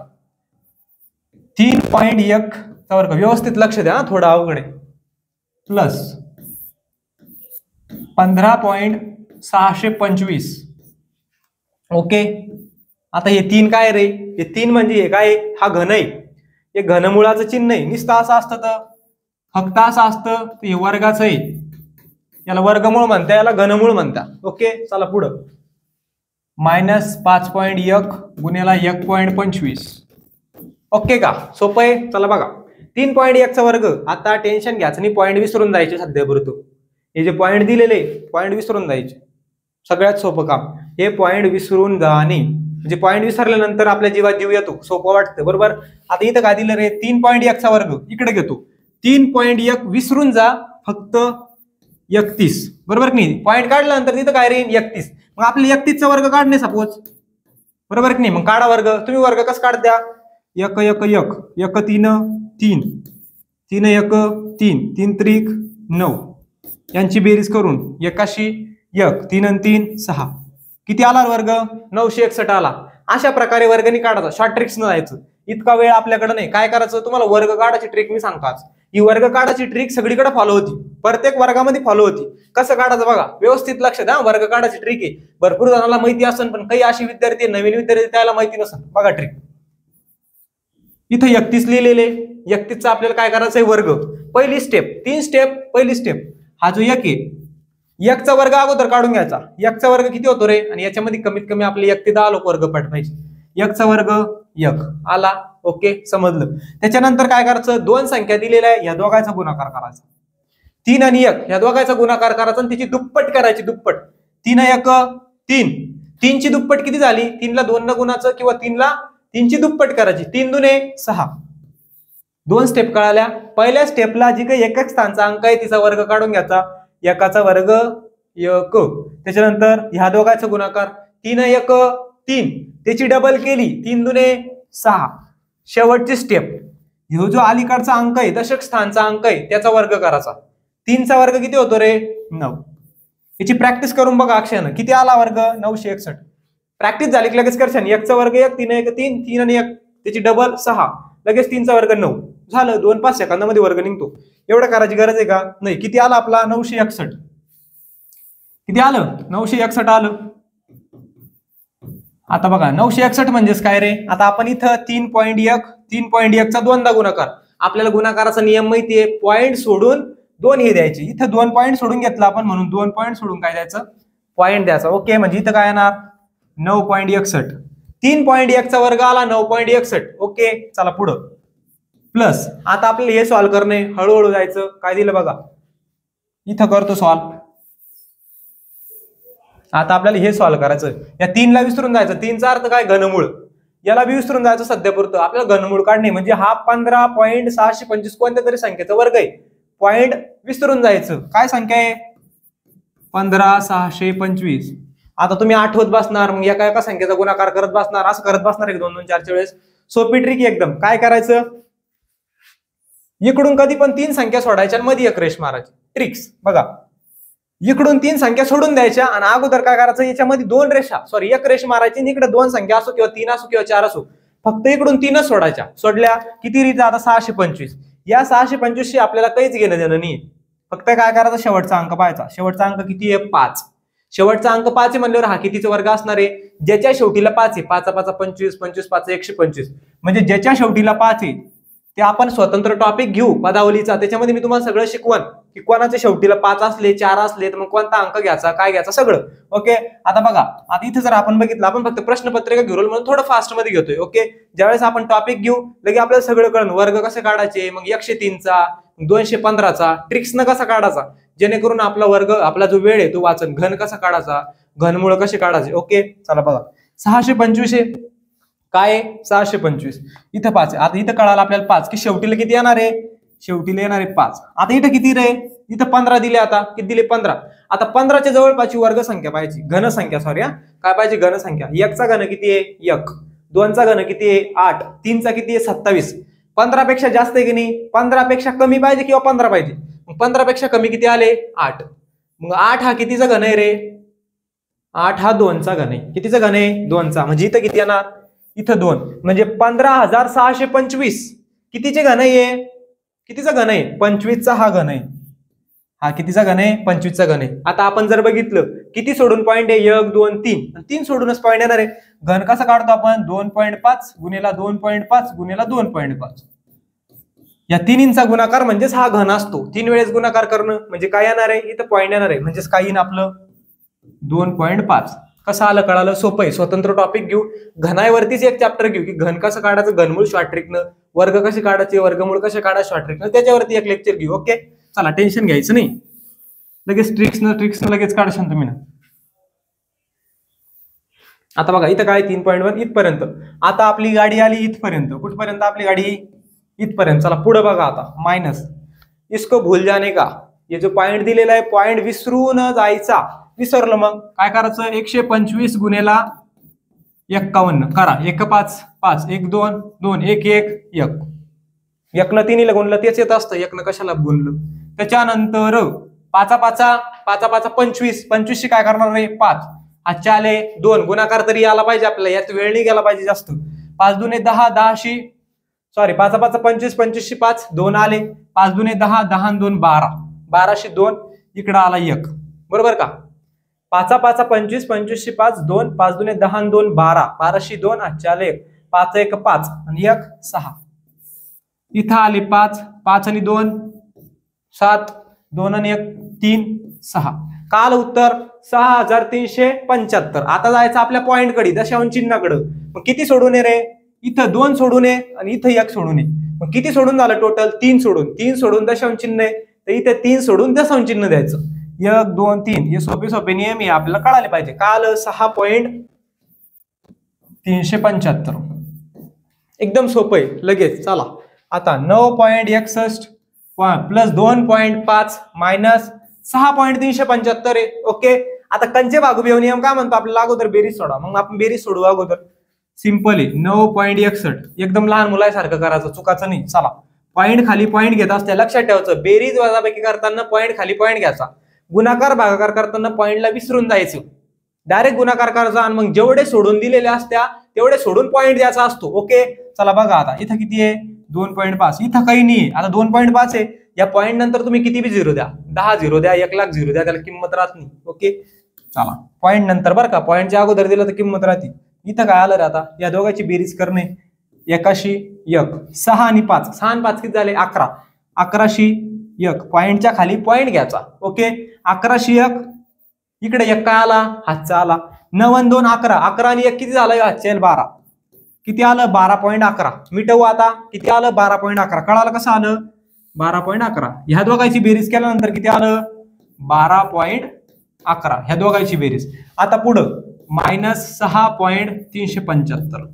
3.1 चा वर्ग, व्यवस्थित लक्ष द्या, थोडं अवघड आहे, प्लस 15.625. ओके, आता हे 3 काय रे, हे 3 म्हणजे हे काय, हा घन आहे, हे घनमुळाचं चिन्ह आहे. नुसतं असं असतं तर फक्त असं असतं तर हे वर्गाचं आहे, याला वर्गमूळ म्हणता, याला घनमूळ म्हणता. ओके, चला पुढं. -5.1 गुणिला 1.25. ओके का, सोपं आहे. चला बघा, 3.1 चा वर्ग. आता टेन्शन घ्यायचं नाही, पॉईंट विसरून जायचे सध्या पुरतो. हे जे पॉईंट दिलेले पॉईंट विसरून जायचे, सगळ्यात सोपं काम हे पॉईंट विसरून जाणे. म्हणजे पॉईंट विसरल्यानंतर आपल्या जीवात जीव येतो, सोपं वाटतं, बरोबर. आता इथं काय दिलं रे, 3.1 चा वर्ग इकडे घेतो, 3.1 विसरून जा, फक्त 31, बरोबर की नाही. पॉईंट काढल्यानंतर तिथं काय रे, 31. मग आपले 31 चा वर्ग काढणे सपोज, बरोबर की नाही. मग काढा वर्ग. तुम्ही वर्ग कसं काढत्या, 1 1 1 1 3 3 3 1 3 3 त्रिक 9, यांची बेरीज करून 81 1 3 आणि 3 6, किती आला वर्ग, 961 आला. अशा प्रकारे वर्गणी काढायचा, शॉर्ट ट्रिक्स न जायचं, इतका वेळ आपल्याकडे नाही. काय करायचं, तुम्हाला वर्ग काढायची ट्रिक मी सांगतो आज. ही वर्ग काढायची ट्रिक सगळीकडे फॉलो होती, प्रत्येक वर्गामध्ये फॉलो होती. कसं काढायचं बघा, व्यवस्थित लक्ष द्या. वर्ग काढायची ट्रिक आहे, भरपूर जणांना माहिती असेल, पण काही अशी विद्यार्थी नवीन विद्यार्थी त्याला माहिती नसेल. बघा ट्रिक, इथं 31 लिहिलेले, 31 चा आपल्याला काय करायचं आहे, वर्ग. पहिली स्टेप, 3 स्टेप. पहिली स्टेप, हा जो 1 आहे, 1 चा वर्ग अगोदर काढून घ्यायचा. 1 चा वर्ग किती होतो रे, आणि याच्यामध्ये कमीत कमी आपले 1 ते 10 लोक वर्ग पाठ पाहिजे. 1 चा वर्ग 1 आला. ओके, समजलं. त्याच्यानंतर काय करायचं, 2 संख्या दिलेल्या आहे, या दोघांचा गुणाकार करायचा. 3 आणि 1 या दोघांचा गुणाकार करायचा आणि त्याची दुप्पट करायची, दुप्पट. 3 1 3, 3 ची दुप्पट किती झाली, 3 ला 2 न गुणाचं, किंवा 3 ला 3 ची दुप्पट करायची, 3 दुने 6. 2 स्टेप कळाल्या. पहिल्या स्टेपला जी काही एकक स्थानचा अंक आहे तिचा वर्ग काढून घ्यायचा, 1 चा वर्ग 1. त्याच्यानंतर ह्या दोघांचा गुणाकार, 3 1 3, त्याची डबल केली, 3 दुने 6. शेवटची स्टेप, ह्यो जो अलीकडचा अंक आहे, दशक स्थानचा अंक आहे, त्याचा वर्ग करायचा. 3 चा वर्ग किती होतो रे, 9. याची प्रॅक्टिस करून बघा अक्षयानं, किती आला वर्ग, 961. प्रॅक्टिस झाली की लगेच करशान. 1 चा वर्ग 1 3 1 3 3 आणि 1, त्याची डबल 6, लगेच 3 चा वर्ग 9 झालं. 2-5 सेकंदामध्ये वर्ग निघतो. एवढं करायची गरज आहे का, नाही. किती आला आपला, 961. किती आलं, 961 आलं. आता बघा 961 म्हणजेच काय रे, आता आपण इथं 3.1 चा दोनदा गुणाकार. आपल्याला गुणाकाराचा नियम माहितीये, पॉईंट सोडून 2 हे द्यायचे. इथं 2 पॉईंट सोडून घेतला आपण, म्हणून 2 पॉईंट सोडून काय द्यायचं, पॉईंट द्यायचा. ओके, म्हणजे इथं काय येणार, 9.61. 3.1 चा वर्ग आला 9.61. ओके, चला पुढं. प्लस आता आपल्याला हे सॉल्व्ह करणे, हळूहळू जायचं. काय दिलं बघा, इथं करतो सॉल्व्ह. आता आपल्याला हे सॉल्व्ह करायचं. या 3 ला विसरून जायचं. 3 चा अर्थ काय, घनमूळ. याला बी विसरून जायचं सध्यापुरतं. आपल्याला घनमूळ काढणे, म्हणजे हा 15.625 कोणत्या तरी संख्येचा वर्ग आहे. पॉईंट विसरून जायचं. काय संख्या आहे, 15.625. आता तुम्ही आठवत बसणार, मग एका एका संख्येचा गुणाकार करत बसणार, असं करत बसणार 1 2 2 4 वेळेस. सोपी ट्रिक एकदम. काय करायचं, इकडून कधी पण 3 संख्या सोडायच्या आणि मध्ये 1 रेष मारायची. ट्रिक्स बघा, इकडून 3 संख्या सोडून द्यायच्या आणि अगोदर काय करायचं, याच्यामध्ये 2 रेषा, सॉरी 1 रेष मारायची, आणि इकडे 2 संख्या असो किंवा 3 असो किंवा 4 असो, फक्त इकडून 3च सोडायच्या. सोडल्या किती रीत, आता 625. या 625 शी आपल्याला काहीच घेणं देणं नाही. फक्त काय करायचं, शेवटचा अंक पाहायचा. शेवटचा अंक किती आहे, 5. शेवटचा अंक 5 आहे म्हणल्यावर हा कितीचा वर्ग असणार आहे, ज्याच्या शेवटीला 5 आहे. 5 5 25, 25 5 125. म्हणजे ज्याच्या शेवटीला 5 आहे ते आपण स्वतंत्र टॉपिक घेऊ पदावलीचा. त्याच्यामध्ये मी तुम्हाला सगळं शिकवण की कोणाच्या शेवटीला 5 असले 4 असले तर मग कोणता अंक घ्यायचा, काय घ्यायचा, सगळं. ओके, आता बघा, आता इथे जर आपण बघितलं, आपण फक्त प्रश्नपत्रिका घेऊ म्हणून थोडं फास्ट मध्ये घेतोय. ओके, ज्यावेळेस आपण टॉपिक घेऊ लगे आपल्याला सगळं कळण, वर्ग कसे काढायचे, मग 103 चा, 215चा ट्रिक्सनं कसा काढायचा, जेणेकरून आपला वर्ग आपला जो वेळ आहे तो वाचन. घन कसा काढायचा, घनमूळ कसे काढायचे. ओके चला बघा 625 आहे काय 625 इथं 5 आहे. आता इथं कळालं आपल्याला 5 की शेवटीला किती येणार आहे, शेवटीला येणार आहे 5. आता इथं किती रे, इथं 15 दिले. आता किती दिले 15. आता 15च्या जवळपासची वर्ग संख्या पाहिजे, घनसंख्या सॉरी काय पाहिजे घनसंख्या. 1 चा घन किती आहे 1, 2 चा घन किती आहे 8, 3 चा किती आहे 27. 15 पेक्षा जास्त आहे की नाही, 15 पेक्षा कमी पाहिजे किंवा 15 पाहिजे. मग 15 पेक्षा कमी किती आले 8. मग 8 हा कितीचा घन आहे रे, 8 हा 2 चा घन आहे. कितीचा घन आहे 2 चा. म्हणजे इथं किती येणार, इथं 2 म्हणजे 15,625 कितीचे घन आहे, कितीचा घन आहे 25चा हा घन आहे. हा कितीचा घन आहे 25चा घन आहे. आता आपण जर बघितलं किती सोडून पॉईंट आहे 1 2 3 3 सोडूनच पॉईंट येणार आहे. घन कसा काढतो आपण 2.5 गुणिला 2.5 गुणिला 2.5. या तिन्हींचा गुणाकार म्हणजेच हा घन असतो. 3 वेळेस गुणाकार करणं म्हणजे काय येणार आहे, इथं पॉईंट येणार आहे. म्हणजेच काय येईल आपलं 2.5. कसं आलं कळालं, सोपं आहे. स्वतंत्र टॉपिक घेऊ, घनावरतीच एक चॅप्टर घेऊ की घन कसं काढायचं घनमूळ शॉर्ट ट्रिकनं, वर्ग कसे काढायचे वर्गमूळ कसे काढायचे शॉर्ट ट्रिकनं, त्याच्यावरती एक लेक्चर घेऊ. ओके चला टेन्शन घ्यायचं नाही, लगेच ट्रिक्सनं लगेच काढशाल तुम्ही ना. आता बघा इथं काय 3.1 इथपर्यंत. आता आपली गाडी आली इथपर्यंत. कुठपर्यंत आपली गाडी इथपर्यंत. चला पुढे बघा आता मायनस. इसको भूल जाने का, ये जो पॉइंट दिलेला आहे पॉइंट विसरून जायचा. विसरलं मग काय करायचं 125 गुणिला 51 करा. 1 5 5 1 2 2 1 1 1 1 न 3 ला गुणलं तेच येत असतं, 1 न कशाला गुणलं. त्याच्यानंतर 5 5 5 5 25 25 काय करणार रे 5. आजच्या आले 2 गुणाकार तरी आला पाहिजे आपल्याला, यात वेळ नाही गेला पाहिजे जास्त. 5 दुने 10 10शी सॉरी 5 5 25 25 5 2 आले. 5 दुने 10 10 2 12 12शी 2 इकडे आला 1 बरोबर का. 5 5 25 25 5 2 5 दुने 10 2 12 12शी 2 आजच्या आले 5 1 5 आणि 1 6. इथं आले 5 5 आणि 2 7 2 आणि 1 3 6. काल उत्तर 6375. आता जायचं आपल्या पॉइंट कडे दशांश चिन्हाकडे. मग किती सोडून रे, इथं 2 सोडून आहे आणि इथं 1 सोडून आहे. मग किती सोडून झालं टोटल 3 सोडून. 3 सोडून दशांश चिन्ह आहे तर इथे 3 सोडून दशांश चिन्ह द्यायचं. 1 2 3 हे सोपे सोपे नियम आहे आपल्याला कळाले पाहिजे. काल 6.375 एकदम सोपं आहे लगेच. चला आता 9.61 प्लस 2.5 मायनस 6.375 आहे. ओके आता कंचे भागुबेव नियम काय म्हणतो आपल्याला, अगोदर बेरीज सोडा. मग आपण बेरीज सोडू अगोदर. सिंपल आहे 9.61 एकदम लहान मुलासारखं करायचं, चुकाचं नाही. चला पॉईंट खाली पॉईंट घेत असते लक्षात ठेवायचं. बेरीज वजाबाकी करताना पॉईंट खाली पॉईंट घ्यायचा. गुणाकार भागाकार करताना पॉईंटला विसरून जायचं, डायरेक्ट गुणाकार करायचा आणि मग जेवढे सोडून दिलेले असत्या तेवढे सोडून पॉईंट द्यायचा असतो. ओके चला बघा आता इथं किती आहे 2.5. इथं काही नाही आता 2.5 आहे. या पॉईंट नंतर तुम्ही किती बी 0 द्या, 10 0 द्या, 1 लाख 0 द्या, त्याला किंमत राहत नाही. ओके चला पॉईंट नंतर बरं का, पॉईंटच्या अगोदर दिलं तर किंमत राहते. इथं काय आलं रे आता या दोघांची बेरीज करणे. 1शी 1 6 आणि 5 6 आणि 5 किती झाले 11. 11शी 1 पॉईंटच्या खाली पॉईंट घ्यायचा. ओके 11शी 1 इकडे 1 काय आला हातचा आला. 9 आणि 2 11 11 आणि 1 किती झालं हातच्या 12. किती आलं 12.11. मिटवू आता किती आलं 12.11. कळालं कसं आलं 12.11. ह्या दोघांची बेरीज केल्यानंतर किती आलं 12.11 ह्या दोघांची बेरीज. आता पुढं मायनस 6.375.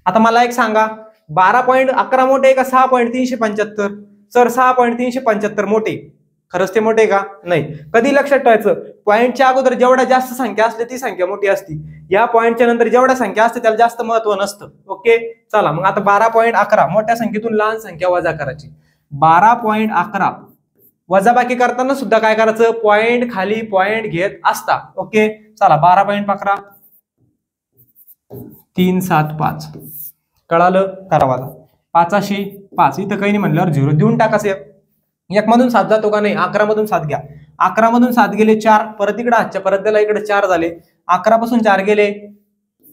आता मला एक सांगा 12.11 मोठे का 6.375. सर 6.375 मोठे. खरंच ते मोठे का नाही. कधी लक्षात ठेवायचं पॉईंटच्या अगोदर जेवढ्या जास्त संख्या असते ती संख्या मोठी असती. या पॉईंटच्या नंतर जेवढ्या संख्या असते त्याला जास्त महत्व नसतं. ओके चला मग आता 12.11 मोठ्या संख्येतून लहान संख्या वजा करायची. 12.11 वजाबाकी करताना सुद्धा काय करायचं पॉईंट खाली पॉईंट घेत असता. ओके चला 12.11 375 कळालं करा वाला. 5शी 5 इथं काही नाही म्हणल्यावर 0 देऊन टाकायचं. 1 मधून 7 जातो का नाही 11 मधून 7 घ्या. 11 मधून 7 गेले 4 परत इकडे हातच्या परत द्याला इकडे 4 झाले. 11 पासून 4 गेले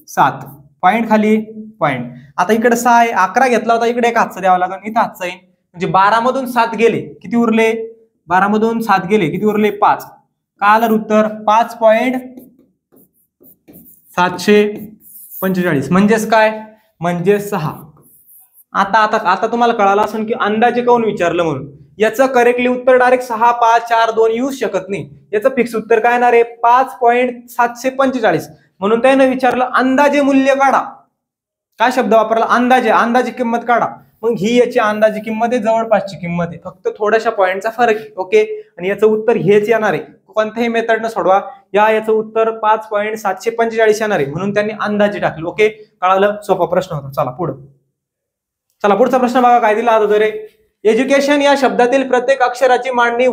7 पॉईंट खाली पॉईंट. आता इकडे 6 आहे 11 घेतला होता इकडे एक हातचा द्यावा लागेल इथं हातचा आहे. म्हणजे 12 मधून 7 गेले किती उरले 12 मधून 7 गेले किती उरले 5. काय आलं उत्तर 5.745 म्हणजेच काय म्हणजे 6. आता आता आता तुम्हाला कळालं असेल की अंदाजे काऊन विचारलं म्हणून. याचं करेक्टली उत्तर डायरेक्ट 6, 5, 4, 2 येऊ शकत नाही. याचं फिक्स उत्तर काय येणार आहे 5.745. म्हणून त्यानं विचारलं अंदाजे मूल्य काढा. काय शब्द वापरला अंदाजे, अंदाजे किंमत काढा. मग ही याची अंदाजे किंमत आहे, जवळपासची किंमत आहे, फक्त थोड्याशा पॉईंटचा फरक आहे. ओके, आणि याचं उत्तर हेच येणार आहे. कोणत्याही मेथडनं सोडवा याचं उत्तर 5.745 येणार आहे. म्हणून त्यांनी अंदाजे टाकले. ओके, कळालं, सोपा प्रश्न होता. चला पुढे, चला पुढचा प्रश्न बघा काय दिला आता रे. एज्युकेशन या शब्दातील प्रत्येक अक्षराची मांडणी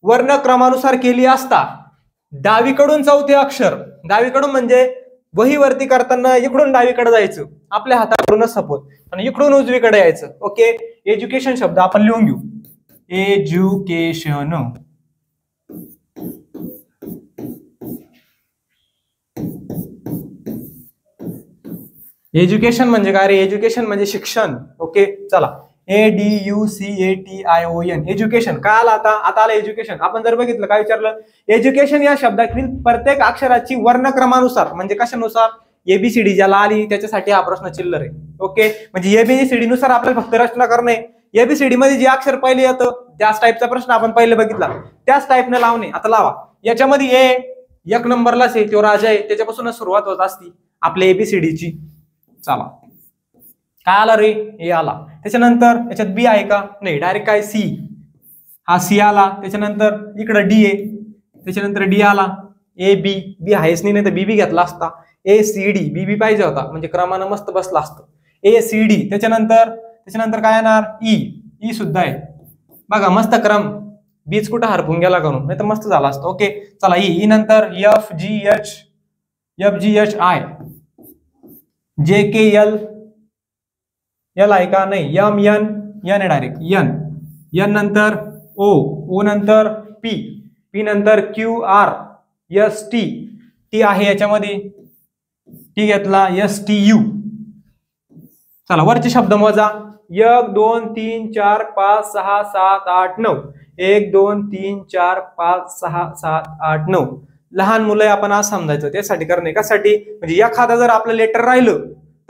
वर्णक्रमानुसार केली असता डावीकडून चौथे अक्षर, डावीकडून म्हणजे वहीवरती करताना इकडून डावीकडे जायचं, आपल्या हाताकडूनच सपोज, आणि इकडून उजवीकडे यायचं. ओके, एज्युकेशन शब्द आपण लिहून घेऊ. एज्युकेशन, एज्युकेशन म्हणजे काय रे, एज्युकेशन म्हणजे शिक्षण. ओके, चला ADUCATION एज्युकेशन काय आला आता आला एज्युकेशन. आपण जर बघितलं काय विचारलं, एज्युकेशन या शब्दातील प्रत्येक अक्षराची वर्णक्रमानुसार म्हणजे कशानुसार, ABCD ज्याला आली त्याच्यासाठी हा प्रश्न चिल्लर आहे. ओके, म्हणजे ABCD नुसार आपल्याला फक्त रचना करणे. ABCD मध्ये जे अक्षर पहिले येतं त्याच टाईपचा प्रश्न आपण पहिले बघितला, त्याच टाईपने लावणे. आता लावा, याच्यामध्ये एक नंबरलाच आहे, तो राजा आहे, त्याच्यापासूनच सुरुवात होत असती आपल्या ABCDची. चला काय आला रे, ए आला. त्याच्यानंतर याच्यात बी आहे का, नाही, डायरेक्ट काय सी, हा सी आला. त्याच्यानंतर इकडं डी आहे, त्याच्यानंतर डी आला. AB, बी आहेच नाही, तर BB घेतला असता. ACD, BB पाहिजे होता, म्हणजे क्रमानं मस्त बसला असतं. ACD, त्याच्यानंतर काय येणार, ई सुद्धा आहे बघा, मस्त क्रम. बीच कुठं हरपून गेला करून, नाही तर मस्त झाला असतं. ओके, चला ई नंतर FGHI, JKL, एल आहे का, नाही, MN आहे डायरेक्ट, एन नंतर O नंतर P नंतर QR, ST, टी आहे याच्यामध्ये, टी घेतला, STU. चला वरचे शब्द मोजा. 1 2 3 4 5 6 7 8 9, 1 2 3 4 5 6 7 8 9. लहान मुलं आपण आज समजायचं, त्यासाठी करणे कशासाठी, म्हणजे एखादा जर आपलं लेटर राहिलं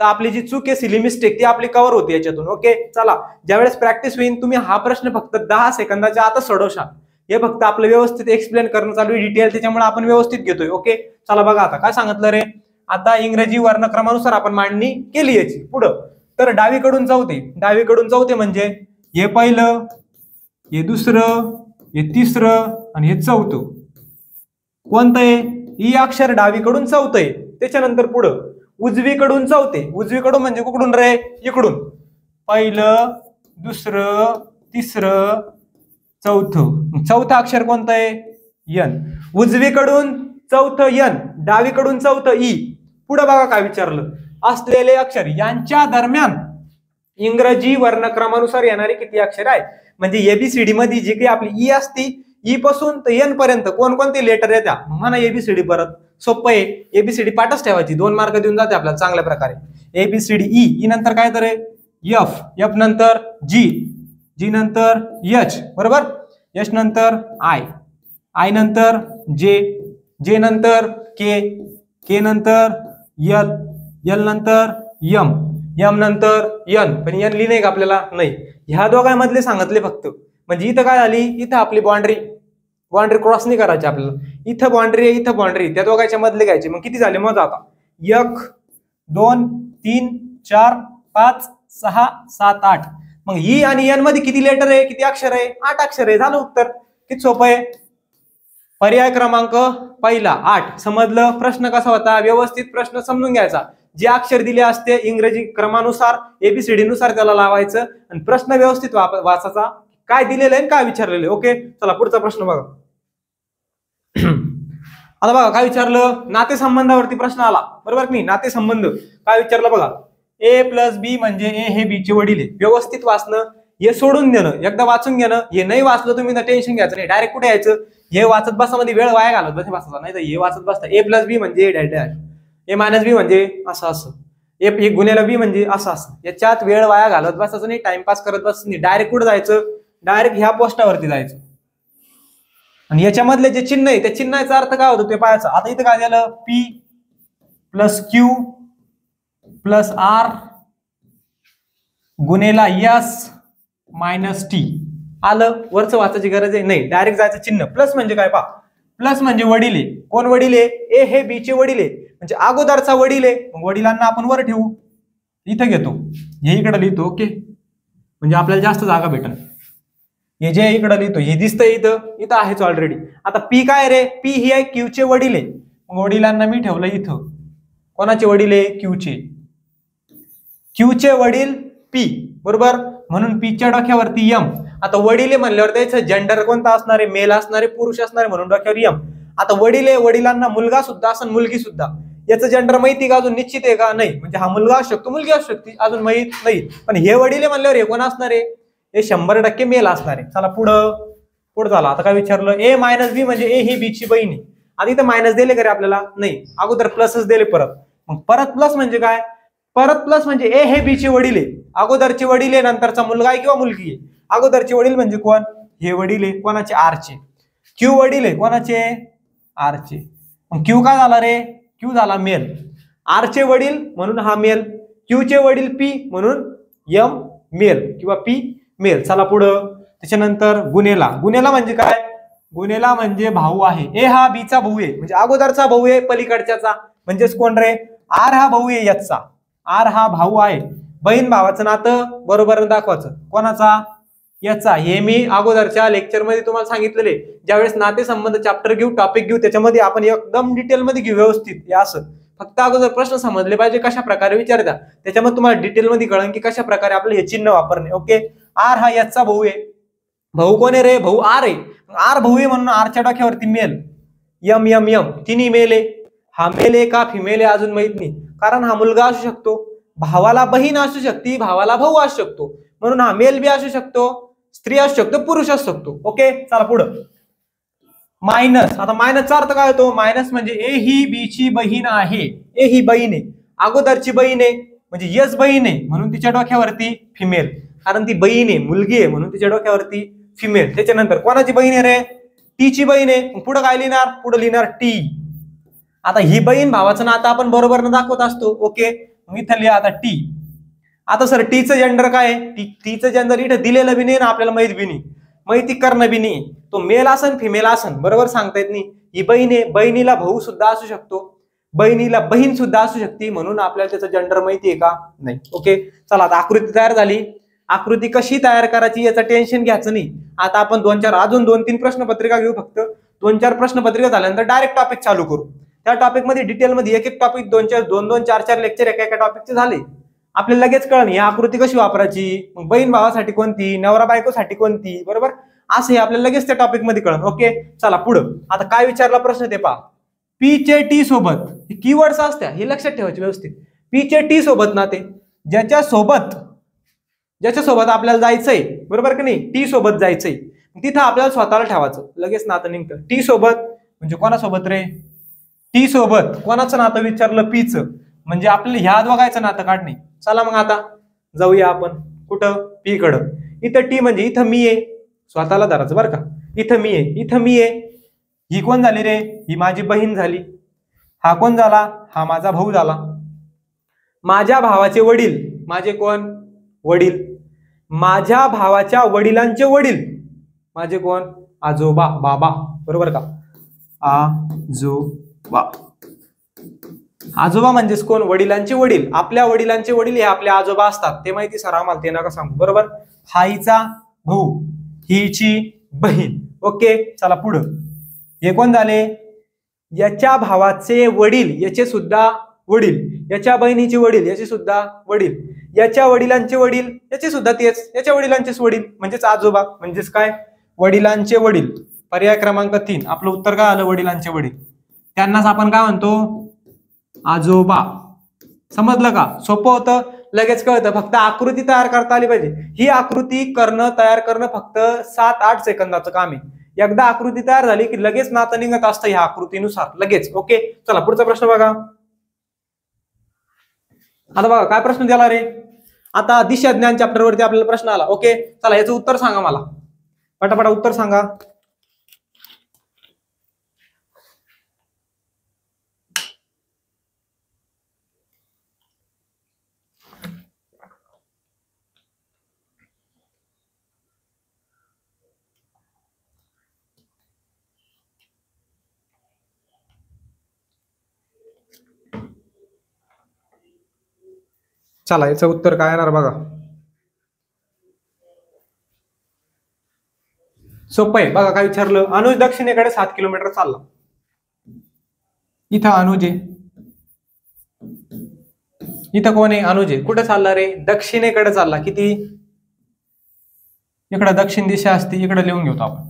तर आपली जी चूक आहे, सिली मिस्टेक, ती आपली कव्हर होती याच्यातून. ओके, चला ज्यावेळेस प्रॅक्टिस होईल तुम्ही हा प्रश्न फक्त 10 सेकंदाच्या आतच सोडवशाल. हे फक्त आपलं व्यवस्थित एक्सप्लेन करणं चालू आहे, डिटेल, त्याच्यामुळे आपण व्यवस्थित घेतोय. ओके, चला बघा आता काय सांगितलं रे. आता इंग्रजी वर्णक्रमानुसार आपण मांडणी केली याची. पुढं तर डावीकडून चौथे म्हणजे हे पहिलं, हे दुसरं, हे तिसरं आणि हे चौथं. कोणतं आहे, ई अक्षर डावीकडून चौथं आहे. त्याच्यानंतर पुढं उजवीकडून चौथे, उजवीकडून म्हणजे कुठून रे, इकडून. पहिलं, दुसरं, तिसरं, चौथं अक्षर कोणतं आहे, एन. उजवीकडून चौथं एन, डावीकडून चौथं ई. पुढे बघा काय विचारलं, असलेले अक्षर यांच्या दरम्यान इंग्रजी वर्णक्रमानुसार येणारे किती अक्षर आहेत. म्हणजे ABCD मध्ये जी काही आपली ई असती, ई पासून तर एन पर्यंत कोणकोणते लेटर येत्या म्हणा ABCD. परत सोपं आहे, ABCD पाठच ठेवायची, 2 मार्क देऊन जाते आपल्याला चांगल्या प्रकारे. ABCD, ई नंतर काय तर एफ नंतर जी नंतर H, बरोबर, H नंतर आय नंतर जे नंतर के नंतर एल नंतर एम नंतर एन. पण एन लिहिणे का आपल्याला, नाही, ह्या दोघांमधले सांगितले फक्त. म्हणजे इथं काय झाली, इथं आपली बाउंड्री क्रॉस नाही करायची आपल्याला. इथं बाउंड्री आहे, इथं बाउंड्री, त्या दोघांच्या मधले घ्यायचे. मग किती झाले मग आता, 1 2 3 4 5 6 7 8. मग ई आणि एन मध्ये किती लेटर आहे, किती अक्षर आहे, 8 अक्षर आहे. झालं उत्तर, किती सोपं आहे. पर्याय क्रमांक पहिला 8. समजलं. प्रश्न कसा होता, व्यवस्थित प्रश्न समजून घ्यायचा. जे अक्षर दिले असते इंग्रजी क्रमानुसार ABCD नुसार त्याला लावायचं आणि प्रश्न व्यवस्थित वाचायचा, काय दिलेलं आहे काय विचारलेलं आहे. ओके, चला पुढचा प्रश्न बघा. आता बघा काय विचारलं, नातेसंबंधावरती प्रश्न आला, बरोबर की नाही. नातेसंबंध काय विचारलं बघा. A+B म्हणजे A हे B चे वडील आहे. व्यवस्थित वाचणं, हे सोडून देणं, एकदा वाचून घेणं. हे नाही वाचलं तुम्ही तर टेन्शन घ्यायचं नाही, डायरेक्ट कुठे यायचं, हे वाचत बसामध्ये वेळ वाया घालत बसायचा नाही, तर हे वाचत बसता. A+B म्हणजे A-B म्हणजे असं, ए गुन्ह्याला बी म्हणजे असं. याच्यात वेळ वाया घालत बसायचं नाही, टाइमपास करत बसायचं नाही. डायरेक्ट कुठे जायचं, डायरेक्ट ह्या पोस्टावरती जायचं. आणि याच्यामधले जे चिन्ह आहे त्या चिन्हाचा अर्थ काय होतो ते पाहायचं. आता इथं काय झालं, P+Q+R गुन्हेला S मायनस टी आलं. वरचं वाचायची गरज आहे नाही, डायरेक्ट जायचं चिन्ह. प्लस म्हणजे काय पहा, प्लस म्हणजे वडील आहे. कोण वडील आहे? ए हे बी चे वडील आहे, म्हणजे अगोदरचा वडील आहे. मग वडिलांना आपण वर ठेवू, इथं घेतो, हे इकडे लिहितो. ओके, म्हणजे आपल्याला जास्त जागा भेटेल. हे जे इकडे लिहितो हे दिसतंय इथं आहेच ऑलरेडी. आता पी काय रे? पी ही आहे क्यू चे वडील आहे. मग वडिलांना मी ठेवलं इथं. कोणाचे वडील आहे? क्यूचे. क्यूचे वडील पी, बरोबर. म्हणून पीच्या डोक्यावरती यम. आता वडील म्हणल्यावर त्याचं जेंडर कोणता असणार आहे? मेल असणारे, पुरुष असणारे, म्हणून डोक्यावर यम. आता वडील आहे, वडिलांना मुलगा सुद्धा असेल, मुलगी सुद्धा. याचं जेंडर माहिती का अजून? निश्चित आहे का? नाही. म्हणजे हा मुलगा असू शकतो, मुलगी असू शकते, अजून माहित नाही. पण हे वडील आहे म्हणल्यावर हे कोण असणार आहे? हे 100% मेल असणार आहे. चला पुढं झाला. आता काय विचारलं? ए मायनस बी म्हणजे ए ही बी ची बहीण आहे. आता इथं मायनस दिले का रे आपल्याला? नाही, अगोदर प्लसच दिले परत. मग परत प्लस म्हणजे काय? परत प्लस म्हणजे ए हे बी चे वडील आहे, अगोदरचे वडील आहे, नंतरचा मुलगा आहे किंवा मुलगी आहे. अगोदरचे वडील म्हणजे कोण? हे वडील आहे कोणाचे? आर चे. क्यू वडील आहे कोणाचे? आर चे. मग क्यू काय झाला रे? क्यू झाला मेल. आर चे वडील म्हणून हा मेल, क्यू चे वडील पी म्हणून यम मेल किंवा पी मेल. चला पुढं. त्याच्यानंतर गुन्हेला. गुन्हेला म्हणजे काय? गुन्हेला म्हणजे भाऊ आहे. ए हा बीचा भाऊ आहे, म्हणजे अगोदरचा भाऊ आहे पलीकडच्याचा, म्हणजेच कोण रे? आर हा भाऊ आहे याचा. आर हा भाऊ आहे. बहीण भावाचं नातं बरोबर दाखवायचं. कोणाचा? याचा. हे मी अगोदरच्या लेक्चर मध्ये तुम्हाला सांगितलेले. ज्यावेळेस नातेसंबंध चॅप्टर घेऊ, टॉपिक घेऊ, त्याच्यामध्ये आपण एकदम डिटेल मध्ये घेऊ व्यवस्थित. हे असं फक्त अगोदर प्रश्न समजले पाहिजे कशा प्रकारे विचारता, त्याच्यामध्ये तुम्हाला डिटेल मध्ये कळेल की कशा प्रकारे आपलं हे चिन्ह वापरणे. ओके, आर हा याचा भाऊ आहे. भाऊ कोण आहे रे? भाऊ आर आहे. आर भाऊ आहे म्हणून आरच्या डोक्यावरती मेल, यम यम यम. तिन्ही मेल आहे. हा मेल आहे का फिमेल आहे अजून माहित नाही, कारण हा मुलगा असू शकतो, भावाला बहीण असू शकते, भावाला भाऊ असू शकतो, म्हणून हा मेल बी असू शकतो, स्त्री असू शकतो, पुरुष असू शकतो. ओके, चला पुढं. मायनस. आता मायनसचा अर्थ काय होतो? मायनस म्हणजे ए ही बी ची बहीण आहे. ए ही बहीण आहे, अगोदरची बहीण आहे, म्हणजे यस बहीण आहे म्हणून तिच्या डोक्यावरती फिमेल, कारण ती बहीण आहे, मुलगी आहे म्हणून तिच्या डोक्यावरती फिमेल. त्याच्यानंतर कोणाची बहीण आहे रे? टी ची बहीण आहे. पुढे काय लिहिणार? पुढे लिहिणार टी. आता ही बहीण भावाचं नातं आपण बरोबर दाखवत असतो. ओके, मग इथं लिहा आता टी. आता सर टीचं जेंडर काय आहे? टीचं जेंडर इथं दिलेलं बी नाही ना आपल्याला माहित बी नाही, माहिती करणं बी नाही. तो मेल असन फिमेल असन बरोबर सांगता येत नाही. ही बहीण आहे, बहिणीला भाऊ सुद्धा असू शकतो, बहिणीला बहीण सुद्धा असू शकते, म्हणून आपल्याला त्याचं जेंडर माहिती आहे का? नाही. ओके, चला आता आकृती तयार झाली. आकृती कशी तयार करायची याचं टेन्शन घ्यायचं नाही. आता आपण अजून 2-3 प्रश्नपत्रिका घेऊ. फक्त 2-4 प्रश्नपत्रिका झाल्यानंतर डायरेक्ट टॉपिक चालू करू. त्या टॉपिक मध्ये डिटेल मध्ये एक टॉपिक 2-2, 4-4 लेक्चर एका टॉपिकचे झाले. आपल्याला लगेच कळलं ही आकृती कशी वापरायची, मग बहीण भावासाठी कोणती, नवरा बायकोसाठी कोणती, बरोबर असं हे आपल्याला लगेच त्या टॉपिक मध्ये कळलं. ओके, चला पुढं. आता काय विचारला प्रश्न ते पहा. पी चे टी सोबत, कीवर्ड्स असत्या हे लक्षात ठेवायचे व्यवस्थित. पी चे टी सोबत ना, ते ज्याच्या सोबत आपल्याला जायचंय, बरोबर की नाही? टी सोबत जायचंय, तिथं आपल्याला स्वतःला ठेवायचं, लगेच नातं निघतं. टी सोबत म्हणजे कोणासोबत रे? टी सोबत कोणाचं नातं विचारलं? पीचं, म्हणजे आपल्याला ह्या दोघांचं नातं काढणे. चला मग आता जाऊया आपण कुठं? पी कडं. इथं टी म्हणजे इथं मी आहे, स्वतःला धरायचं बरं का. इथं मी आहे. ही कोण झाली रे? ही माझी बहीण झाली. हा कोण झाला? हा माझा भाऊ झाला. माझ्या भावाचे वडील, माझे कोण? वडील. माझ्या भावाच्या वडिलांचे वडील, माझे कोण? आजोबा, बाबा, बरोबर का? आजोबा. आजोबा म्हणजेच कोण? वडिलांचे वडील. आपल्या वडिलांचे वडील हे आपले आजोबा असतात, ते माहिती सर आम्हाला, ते नका सांगू, बरोबर. हा हिचा भाऊ, हिची बहीण. ओके, चला पुढं. हे कोण झाले? याच्या भावाचे वडील, याचे सुद्धा वडील, याच्या बहिणीचे वडील, याचे सुद्धा वडील, याच्या वडिलांचे वडील, याचे सुद्धा तेच, याच्या वडिलांचेच वडील, म्हणजेच आजोबा. म्हणजेच काय? वडिलांचे वडील. पर्याय क्रमांक 3 आपलं उत्तर काय आलं? वडिलांचे वडील. त्यांनाच आपण काय म्हणतो? आजोबा. समजलं का? सोपं होतं, लगेच कळतं. फक्त आकृती तयार करता आली पाहिजे. ही आकृती तयार करणं फक्त 7-8 सेकंदाचं काम आहे. एकदा आकृती तयार झाली की लगेच नातं निघत असतं ह्या आकृतीनुसार, लगेच. ओके, चला पुढचा प्रश्न बघा. आता बघा काय प्रश्न दिला रे. आता दिशा ज्ञान चॅप्टर वरती आपल्याला प्रश्न आला. ओके, चला याचं उत्तर सांगा मला, पटापटा उत्तर सांगा. चला याचं उत्तर काय येणार बघा. सोपं आहे बघा. काय विचारलं, अनुज दक्षिणेकडे 7 किलोमीटर चालला. इथं अनुज आहे, इथं कोण आहे, अनुज आहे. कुठे चालला रे, दक्षिणेकडे चालला. किती, इकडे दक्षिण दिशा असते, इकडे लिहून घेतो आपण.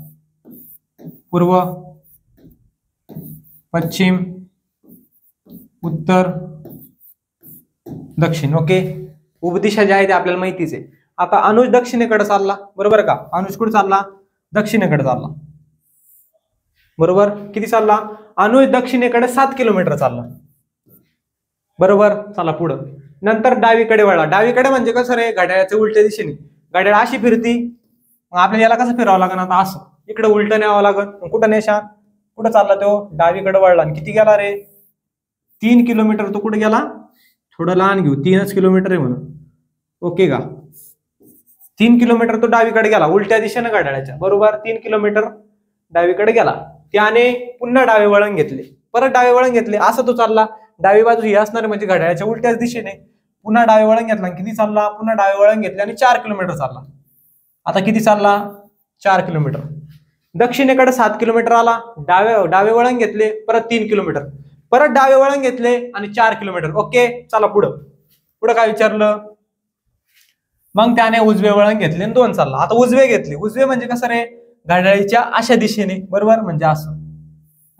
पूर्व, पश्चिम, उत्तर, दक्षिण. ओके, उपदिशा ज्या आहे ते आपल्याला माहितीच आहे. आता अनुज दक्षिणेकडे चालला, बरोबर का. अनुज कुठे चालला, दक्षिणेकडे चालला, बरोबर. किती चालला, अनुज दक्षिणेकडे 7 किलोमीटर चालला, बरोबर. चला पुढं. नंतर डावीकडे वळला. डावीकडे म्हणजे कसं रे, घड्याळाच्या उलट्या दिशेने. घड्याळ अशी फिरती, मग आपल्याला याला कसं फिरावं लागेल, आता असं इकडे उलट न्यावं लागेल. कुठं नेशा, कुठं चालला तो, डावीकडे वळला. आणि किती गेला रे, 3 किलोमीटर. तो कुठे गेला, थोडं लहान घेऊ, 3च किलोमीटर आहे म्हणून. ओके का, 3 किलोमीटर तो डावीकडे गेला, उलट्या दिशेने घड्याळाच्या, बरोबर. 3 किलोमीटर डावीकडे गेला. त्याने पुन्हा डावे वळण घेतले, परत डावे वळण घेतले. असं तो चालला, डावी बाजू ही असणार म्हणजे घड्याळाच्या उलट्याच दिशेने. पुन्हा डावे वळण घेतला, किती चालला, पुन्हा डावे वळण घेतले आणि 4 किलोमीटर चालला. आता किती चालला, 4 किलोमीटर. दक्षिणेकडे 7 किलोमीटर आला, डावे वळण घेतले, परत 3 किलोमीटर, परत डावे वळण घेतले आणि 4 किलोमीटर. ओके, चला पुढं. पुढं काय विचारलं, मग त्याने उजवे वळण घेतले आणि 2 चालला. आता उजवे घेतले, उजवे म्हणजे कसं रे, घड्याळीच्या अशा दिशेने, बरोबर, म्हणजे असं.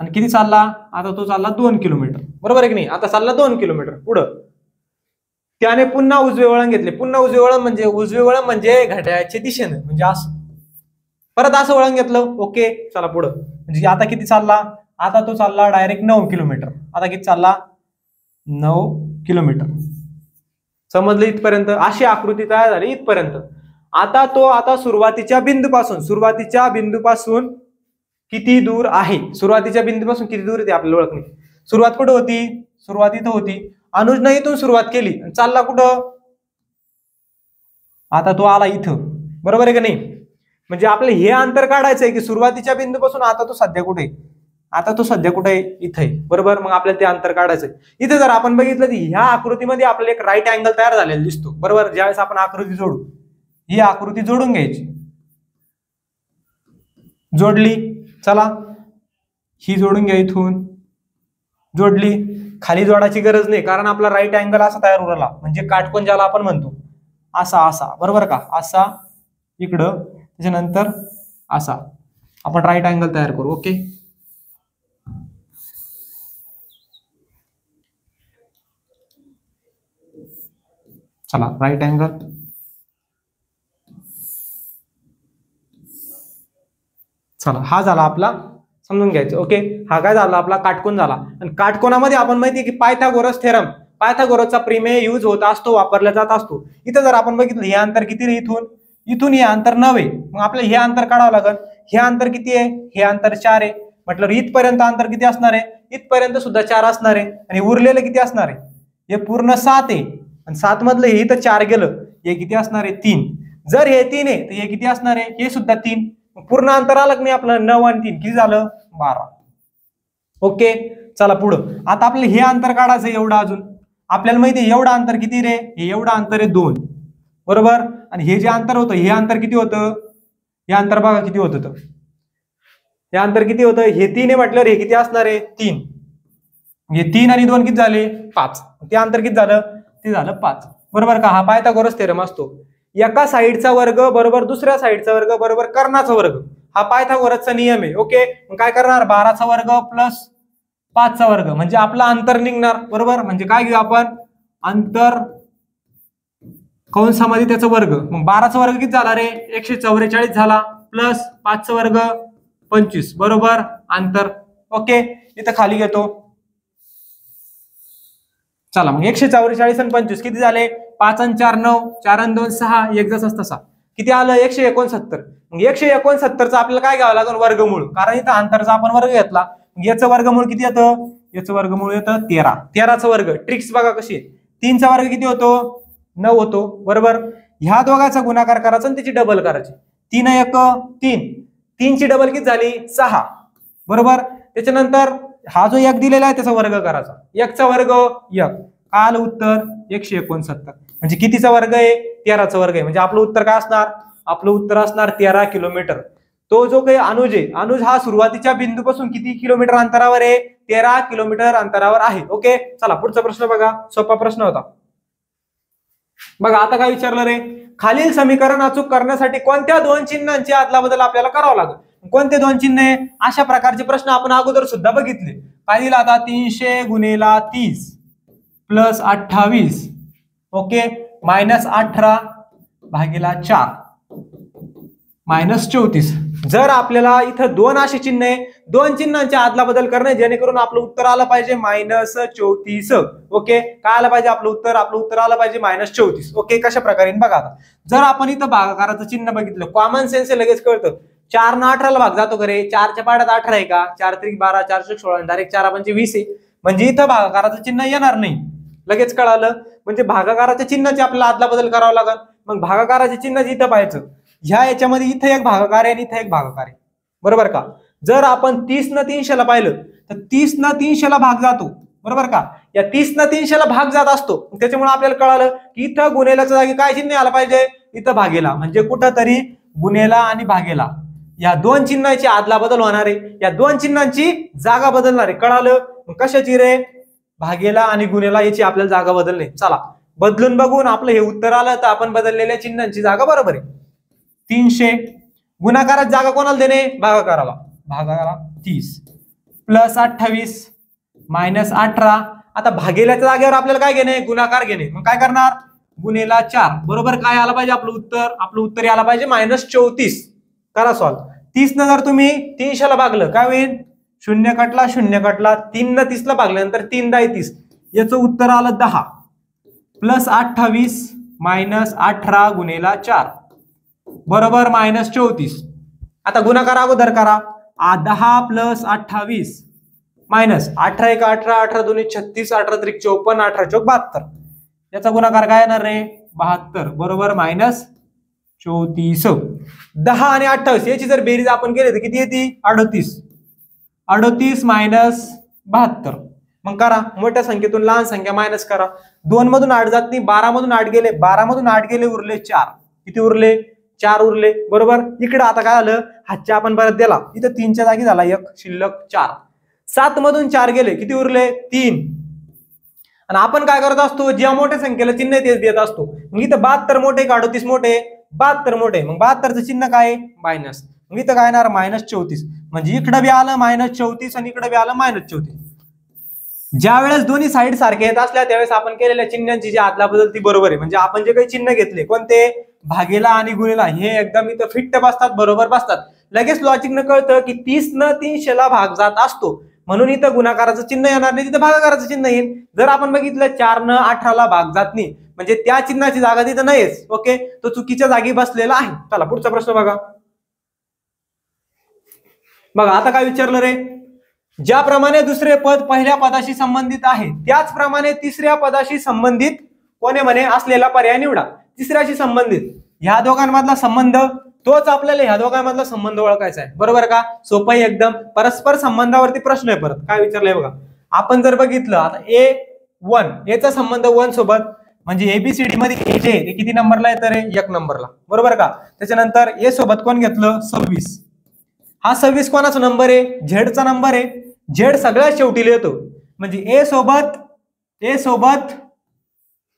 आणि किती चालला, आता तो चालला 2 किलोमीटर, बरोबर आहे की नाही. आता चालला 2 किलोमीटर. पुढं त्याने पुन्हा उजवे वळण घेतले. पुन्हा उजवे वळण म्हणजे घड्याळाच्या दिशेने, म्हणजे असं. परत असं वळण घेतलं. ओके, चला पुढं. म्हणजे आता किती चालला, आता तो चालला डायरेक्ट 9 किलोमीटर. आता किती चालला, 9 किलोमीटर. समजलं इथपर्यंत. अशी आकृती तयार झाली इथपर्यंत. आता सुरुवातीच्या बिंदूपासून किती दूर आहे, सुरुवातीच्या बिंदूपासून किती दूर आहे आपल्याला ओळखणे. सुरुवात कुठे होती, सुरुवात इथं होती. अनुजनं इथून सुरुवात केली, चालला कुठं, आता तो आला इथं, बरोबर आहे का नाही. म्हणजे आपलं हे अंतर काढायचं आहे की सुरुवातीच्या बिंदूपासून आता तो सध्या कुठे आहे, इथं आहे, बरोबर. मग आपल्याला ते अंतर काढायचंय. इथे जर आपण बघितलं तर ह्या आकृतीमध्ये आपल्याला एक राईट अँगल तयार झालेला दिसतो, बरोबर. ज्यावेळेस आपण आकृती जोडू, ही आकृती जोडून घ्यायची. जोडली, चला ही जोडून घ्या, इथून जोडली. खाली जोडायची गरज नाही, कारण आपला राईट अँगल असा तयार होऊन म्हणजे काटकोन ज्याला आपण म्हणतो, असा, बरोबर का. असा इकडं, त्याच्यानंतर असा आपण राईट अँगल तयार करू. ओके, चला राईट अँगल. चला हा झाला आपला, समजून घ्यायचं. ओके, हा काय झाला, आपला काटकोन झाला. आणि काटकोनामध्ये आपण माहितीये की पायथागोरस थेरम, पायथागोरसचा प्रमेय यूज होत असतो, वापरला जात असतो. इथं जर आपण बघितलं, हे अंतर किती रे, इथून हे अंतर 9 आहे. मग आपल्याला हे अंतर काढावं लागेल. हे अंतर किती आहे, हे अंतर 4 आहे. म्हटलं इथपर्यंत अंतर किती असणार आहे, इथपर्यंत सुद्धा 4 असणार आहे. आणि उरलेलं किती असणार आहे, हे पूर्ण 7 आहे. आणि 7 मधलं हे इथं 4 गेलं, हे किती असणार आहे, 3. जर हे 3 आहे तर हे किती असणार आहे, हे सुद्धा 3. पूर्ण अंतर आलं की नाही आपलं, 9 आणि 3 किती झालं, 12. ओके, चला पुढं. आता आपल्याला हे अंतर काढायचं एवढं. अजून आपल्याला माहिती आहे एवढं अंतर किती रे, हे एवढं अंतर आहे 2, बरोबर. आणि हे जे अंतर होतं, हे अंतर किती होतं, हे अंतर बघा किती होतं, हे अंतर किती होतं, हे 3 आहे म्हटल्यावर हे किती असणार आहे, 3. हे 3 आणि 2 किती झाले, 5. ते अंतर किती झालं, ते झालं 5, बरोबर का. हा पायथागोरस थेरम असतो. एका साईडचा वर्ग बरोबर दुसऱ्या साईडचा वर्ग बरोबर कर्णाचा वर्ग, हा पायथागोरसचा नियम आहे. ओके, मग काय करणार, 12चा वर्ग प्लस 5चा वर्ग म्हणजे आपलं अंतर निघणार, बरोबर. म्हणजे काय घेऊ आपण, अंतर कंसामध्ये त्याचा वर्ग. मग 12चा वर्ग किती झाला रे, 144 झाला, प्लस 5चा वर्ग 25, बरोबर अंतर. ओके, इथं खाली घेतो. चला मग 144 आणि 25 किती झाले, 5 आणि 4 9, 4 आणि 2 6, एक जसं तसा किती आलं, 169. मग 169चा आपल्याला काय घ्यावं लागेल, वर्गमूळ. कारण इथं अंतरचा आपण वर्ग घेतला, याचं वर्गमूळ किती येतं, याचं वर्गमूळ येतं 13. 13चा वर्ग, ट्रिक्स बघा कशी आहे. 3चा वर्ग किती होतो, 9 होतो, बरोबर. ह्या दोघांचा गुणाकार करायचा आणि त्याची डबल करायची. 3 1 3, 3 ची डबल किती झाली, 6, बरोबर. त्याच्यानंतर हा जो 1 दिलेला आहे त्याचा वर्ग करायचा, 1चा वर्ग 1, काल उत्तर 169. म्हणजे कितीचा वर्ग आहे? 13चा वर्ग आहे. म्हणजे आपलं उत्तर काय असणार? आपलं उत्तर असणार 13 किलोमीटर. तो जो काही अनुज आहे, अनुज हा सुरुवातीच्या बिंदूपासून किती किलोमीटर अंतरावर आहे? 13 किलोमीटर अंतरावर आहे. ओके, चला पुढचा प्रश्न बघा. सोपा प्रश्न होता बघा. आता काय विचारलं रे? खालील समीकरण अचूक करण्यासाठी कोणत्या दोन चिन्हांची अदलाबदल आपल्याला करावं लागेल? कोणते दोन चिन्ह आहे? अशा प्रकारचे प्रश्न आपण अगोदर सुद्धा बघितले. काय दिला आता? 300 गुणिला 30 प्लस 28 ओके मायनस 18 भागीला 4 मायनस 34. जर आपल्याला इथं दोन असे चिन्ह आहे, दोन चिन्हांच्या आदला बदल करणे जेणेकरून आपलं उत्तर आलं पाहिजे मायनस 34. ओके, काय आलं पाहिजे आपलं उत्तर? आपलं उत्तर आलं पाहिजे मायनस 34. ओके, कशा प्रकारे बघा. आता जर आपण इथं भागाकाराचं चिन्ह बघितलं, कॉमन सेन्स लगेच कळतं. 4 न 18 ला भाग जातो का रे? 4च्या पाड्यात 18 आहे का? 4 त्रिक 12 4 त्रिक 16 डायरेक्ट 4 म्हणजे 20 आहे. म्हणजे इथं भागाकाराचं चिन्ह येणार नाही. लगेच कळालं. म्हणजे भागाकाराच्या चिन्हाची आपल्याला आदला बदल करावा लागेल. मग भागाकाराचे चिन्ह इथं पाहायचं. ह्या याच्यामध्ये इथं एक भागाकार आहे आणि इथं एक भागाकार आहे, बरोबर का? जर आपण 30 न 300 ला पाहिलं तर 30 न 300 ला भाग जातो, बरोबर का? या 30 न 300 ला भाग जात असतो. त्याच्यामुळे आपल्याला कळालं की इथं गुणेलाच्या जागी काय चिन्ह आलं पाहिजे? इथं भागेला. म्हणजे कुठंतरी गुणेला आणि भागेला या दोन चिन्हांची आदला बदल होणार आहे. या दोन चिन्हांची जागा बदलणार आहे. कळालं? कशाची रे? भागेला आणि गुणेला याची आपल्याला जागा बदलणे. चला बदलून बघून आपलं हे उत्तर आलं तर आपण बदललेल्या चिन्हांची जागा बरोबर आहे. 300 गुणाकारात जागा कोणाला देणे? भागाकाराला. भागाकारा 30 प्लस 28 मायनस 18. आता भागेल्याच्या जागेवर आपल्याला काय घेणे? गुणाकार घेणे. मग काय करणार? गुणेला 4 बरोबर काय आलं पाहिजे आपलं उत्तर? आपलं उत्तर यायला पाहिजे मायनस 34. करा सॉल्व. 30 न जर तुम्ही 300 ला भागलं काय होईल? 0 कटला 0 कटला. 3 न 30 ला भागल्यानंतर 3 × 30 याचं उत्तर आलं 10 प्लस 28 मायनस 18 गुणेला 4 बरोबर मायनस 34. आता गुणाकार अगोदर करा. 10 प्लस 28 मायनस 18 × 18 18 2 36 18 3 54 18 4 72. याचा गुणाकार काय येणार रे? 72 बरोबर मायनस 34. 10 आणि 28 याची जर बेरीज आपण केली तर किती येते? 38. 38 मायनस 72. मग करा. मोठ्या संख्येतून लहान संख्या मायनस करा. 2 मधून 8 जात नाही. 12 मधून 8 गेले. 12 मधून 8 गेले उरले 4. किती उरले? 4 उरले, बरोबर. इकडे आता काय आलं? हातच्या आपण परत दिला. इथं 3च्या जागी झाला 1 शिल्लक 4. 7 मधून 4 गेले. किती उरले? 3. आणि आपण काय करत असतो? ज्या मोठ्या संख्येला चिन्ह तेच देत असतो. मग इथं 72 मोठे का 38 मोठे? 72 मोठे. मग 72चं चिन्ह काय? मायनस. मग इथं काय येणार? मायनस 34. म्हणजे इकडे बी आलं मायनस 34 आणि इकडे बी आलं मायनस 34. ज्या वेळेस दोन्ही साईड सारखे येत असल्या त्यावेळेस आपण केलेल्या चिन्हांची जी आदला बदल ती बरोबर आहे. म्हणजे आपण जे काही चिन्ह घेतले कोणते? भागेला आणि गुणेला हे एकदम इथं फिट्ट बसतात, बरोबर बसतात. लगेच लॉजिक न कळतं की 30 न 300 ला भाग जात असतो म्हणून इथं गुणाकाराचं चिन्ह येणार नाही, तिथं भागाकाराचं चिन्ह येईल. जर आपण बघितलं 4 न 18 ला भाग जात नाही म्हणजे त्या चिन्हाची जागा तिथं नाहीच. ओके, तो चुकीच्या जागी बसलेला आहे. चला पुढचा प्रश्न बघा. बघा आता काय विचारलं रे? ज्याप्रमाणे दुसरे पद पहिल्या पदाशी संबंधित आहे त्याचप्रमाणे तिसऱ्या पदाशी संबंधित कोणे म्हणे असलेला पर्याय निवडा. तिसऱ्याशी संबंधित ह्या दोघांमधला संबंध तोच आपल्याला ह्या दोघांमधला संबंध ओळखायचा आहे, बरोबर का? सोपं आहे एकदम. परस्पर संबंधावरती प्रश्न आहे. परत काय विचारलंय बघा. आपण जर बघितलं आता A1 याचा संबंध 1 सोबत म्हणजे ABCD मध्ये A जे ते किती नंबरला येतं रे? 1 नंबरला, बरोबर का? त्याच्यानंतर A सोबत कोण घेतलं? 26. हा 26 कोणाचा नंबर आहे? झेडचा नंबर आहे. झेड सगळ्यात शेवटी लिहितो म्हणजे A सोबत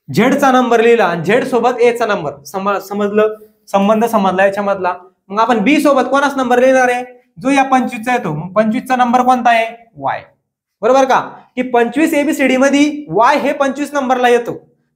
झेडचा नंबर लिहिला आणि झेड सोबत A चा नंबर. समजलं? संबंध समजला याच्यामधला. मग आपण B सोबत कोणाचा नंबर लिहिणार आहे? जो या 25 चा येतो. मग 25 चा नंबर कोणता आहे? Y, बरोबर का? की 25 ABCD मध्ये Y हे 25 नंबरला येतो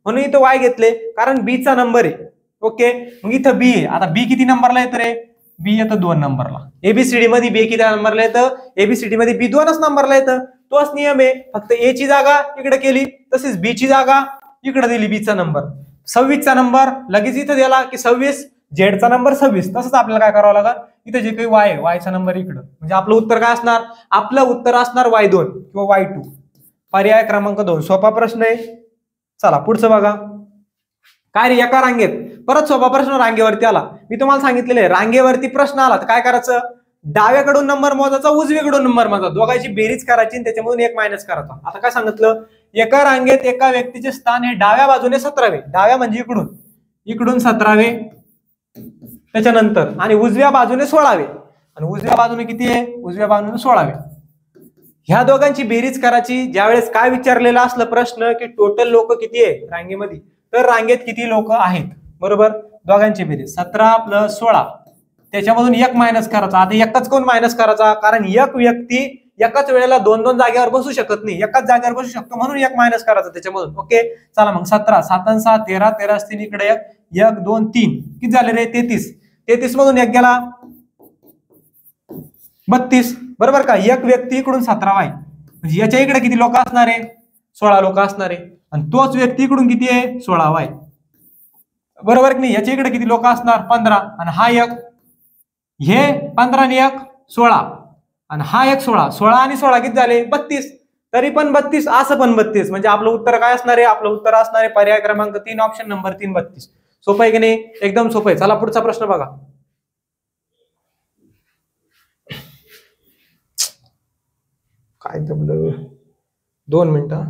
म्हणून इथं Y घेतले कारण B चा नंबर आहे. ओके, मग इथं B आहे. आता B किती नंबरला येतं रे? B येतं 2 नंबरला. ABCD मध्ये B किती नंबरला येतं? ABCD मध्ये B 2च नंबरला येतं. तोच नियम आहे. फक्त A ची जागा इकडे केली तसेच B ची जागा इकडे दिली. B चा नंबर 26 चा नंबर लगेच इथं दिला की 26. झेडचा नंबर 26. तसंच आपल्याला काय करावं लागेल? इथं जे काही Y आहे Y चा नंबर इकडं. म्हणजे आपलं उत्तर काय असणार? आपलं उत्तर असणार Y2 किंवा Y2. पर्याय क्रमांक 2. सोपा प्रश्न आहे. चला पुढचं बघा. काय रे? एका रांगेत परत सोपा प्रश्न रांगेवरती आला. मी तुम्हाला सांगितलेलं आहे रांगेवरती प्रश्न आला तर काय करायचं? डाव्याकडून नंबर मोजायचा, उजवीकडून नंबर मोजायचा, दोघांची बेरीज करायची आणि त्याच्यामधून एक मायनस करायचा. आता काय सांगितलं? एका रांगेत एका व्यक्तीचे स्थान हे डाव्या बाजूने 17वे, डाव्या म्हणजे इकडून 17वे, त्याच्यानंतर आणि उजव्या बाजूने 16वे, आणि उजव्या बाजूने किती आहे, उजव्या बाजूने 16वे. ह्या दोघांची बेरीज करायची. ज्यावेळेस काय विचारलेला असलं प्रश्न की टोटल लोक किती आहे रांगेमध्ये, तर रांगेत किती लोक आहेत, बरोबर, दोघांची बेरीज 17 + 16, त्याच्यामधून 1 मायनस करायचा. आता एकच कोण मायनस करायचा, कारण एक व्यक्ती एकाच वेळेला 2 जागेवर बसू शकत नाही, एकाच जागेवर बसू शकतो म्हणून 1 मायनस करायचं त्याच्यामधून. ओके, चला मग 17, 7 आणि 6 13, 13 असतील इकडे 1 2 3, किती झाले रे 33, 33 मधून 1 गेला 32, बरोबर का. एक व्यक्ती इकडून 17वा आहे, म्हणजे याच्या इकडे किती लोक असणार आहे, 16 लोक असणार आहे, आणि तोच व्यक्ती इकडून किती आहे, 16वा आहे, बरोबर की नाही. याच्या इकडे किती लोक असणार, 15, आणि हा एक, हे 15 आणि 1 16, आणि हा एक 16, 16 आणि 16 किती झाले 32, तरी पण 32, असं पण 32, म्हणजे आपलं उत्तर काय असणार आहे, आपलं उत्तर असणार आहे पर्याय क्रमांक 3, ऑप्शन नंबर 3, 32. सोपं आहे की नाही, एकदम सोपं आहे. चला पुढचा प्रश्न बघा. काय दबलं, 2 मिनिटं.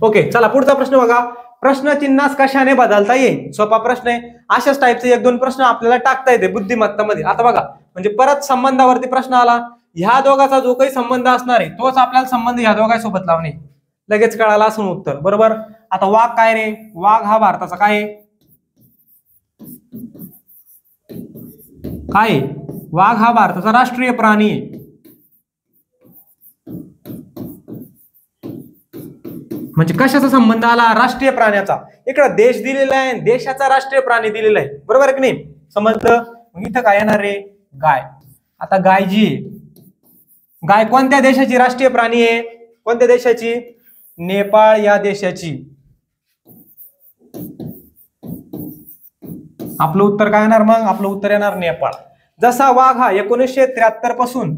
ओके, चला पुढचा प्रश्न बघा. प्रश्न चिन्हास कशाने बदलता येईल, सोपा प्रश्न आहे. अशाच टाईपचे 1-2 प्रश्न आपल्याला टाकता येते बुद्धिमत्तामध्ये. आता बघा, म्हणजे परत संबंधावरती प्रश्न आला, ह्या दोघांचा जो काही संबंध असणार आहे तोच आपल्याला संबंध ह्या दोघांसोबत लावणे, लगेच कळाला असं उत्तर, बरोबर. आता वाघ काय रे, वाघ हा भारताचा काय आहे, वाघ हा भारताचा राष्ट्रीय प्राणी आहे. म्हणजे कशाचा संबंध आला, राष्ट्रीय प्राण्याचा. इकडे देश दिलेला आहे, देशाचा राष्ट्रीय प्राणी दिलेला आहे, बरोबर आहे की नाही, समजलं. मग इथं काय येणार रे, गाय. आता गाय जी आहे, गाय कोणत्या देशाची राष्ट्रीय प्राणी आहे, कोणत्या देशाची, नेपाळ या देशाची. आपलं उत्तर काय येणार, मग आपलं उत्तर येणार नेपाळ. जसा वाघ हा 1973 पासून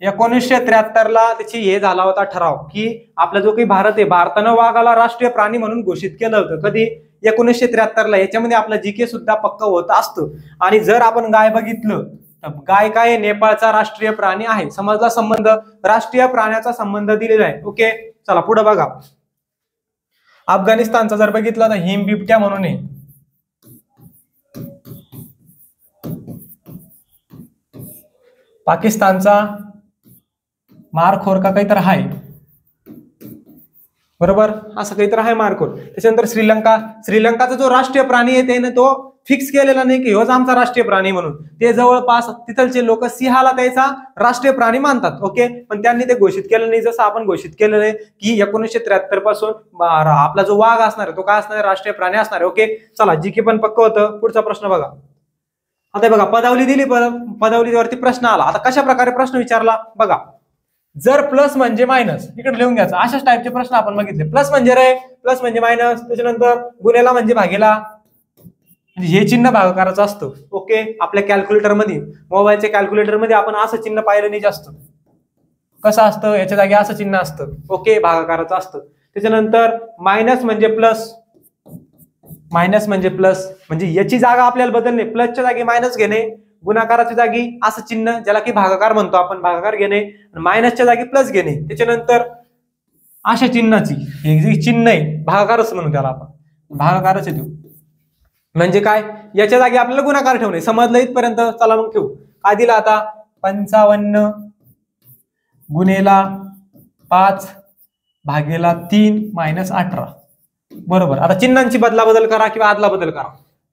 1973ला त्याची हे झाला होता ठराव की आपला जो काही भारत आहे, भारतानं वाघाला राष्ट्रीय प्राणी म्हणून घोषित केलं होतं. कधी, 1973ला. याच्यामध्ये आपला जीके सुद्धा पक्का होत असतं. आणि जर आपण गाय बघितलं तर गाय काय, नेपाळचा राष्ट्रीय प्राणी आहे. समजला संबंध, राष्ट्रीय प्राण्याचा संबंध दिलेला आहे. ओके, चला पुढे बघा. अफगाणिस्तानचा जर बघितलं तर हिम बिबट्या म्हणून आहे. पाकिस्तानचा मारखोर का काहीतरी आहे, बरोबर, असं काहीतरी आहे मारखोर. त्याच्यानंतर श्रीलंकाचा जो राष्ट्रीय प्राणी आहे त्याने तो फिक्स केलेला नाही की ह्योच आमचा राष्ट्रीय प्राणी म्हणून. ते जवळपास तिथलचे लोक सिंहाला त्याचा राष्ट्रीय प्राणी मानतात. ओके, पण त्यांनी ते घोषित केलं नाही, जसं आपण घोषित केलेलं आहे की 1973 पासून आपला जो वाघ असणार आहे तो काय असणार आहे, राष्ट्रीय प्राणी असणार आहे. ओके, चला जीके पण पक्क होतं. पुढचा प्रश्न बघा. आता बघा, पदावली दिली, पदावलीवरती प्रश्न आला. आता कशा प्रकारे प्रश्न विचारला बघा. जर प्लस म्हणजे मायनस, इकडे लिहून घ्यायचं. अशाच टाईपचे प्रश्न आपण बघितले. प्लस म्हणजे रे, प्लस म्हणजे मायनस, त्याच्यानंतर गुन्हेला म्हणजे भागेला, म्हणजे हे चिन्ह भागाकाराचं असतं. ओके, आपल्या कॅल्क्युलेटर मध्ये, मोबाईलच्या कॅल्क्युलेटर मध्ये आपण असं चिन्ह पाहिलं नाही जास्त. कसं असतं, याच्या जागी असं चिन्ह असतं. ओके, भागाकाराचं असतं. त्याच्यानंतर मायनस म्हणजे प्लस, मायनस म्हणजे प्लस, म्हणजे याची जागा आपल्याला बदलणे, प्लसच्या जागी मायनस घेणे, गुणाकाराच्या जागी असं चिन्ह ज्याला की भागाकार म्हणतो आपण, भागाकार घेणे, मायनसच्या जागी प्लस घेणे. त्याच्यानंतर अशा चिन्हाची हे जे चिन्ह आहे भागाकारच म्हणू त्याला आपण, भागाकारच आहे तो. म्हणजे काय, याच्या जागी आपल्याला गुणाकार ठेवणे. समजलं इथपर्यंत, चला मग ठेवू. काय दिला आता, 55 गुणेला 5 भागेला 3 मायनस 18, बरोबर. आता चिन्हांची बदला बदल करा किंवा आदला बदल करा.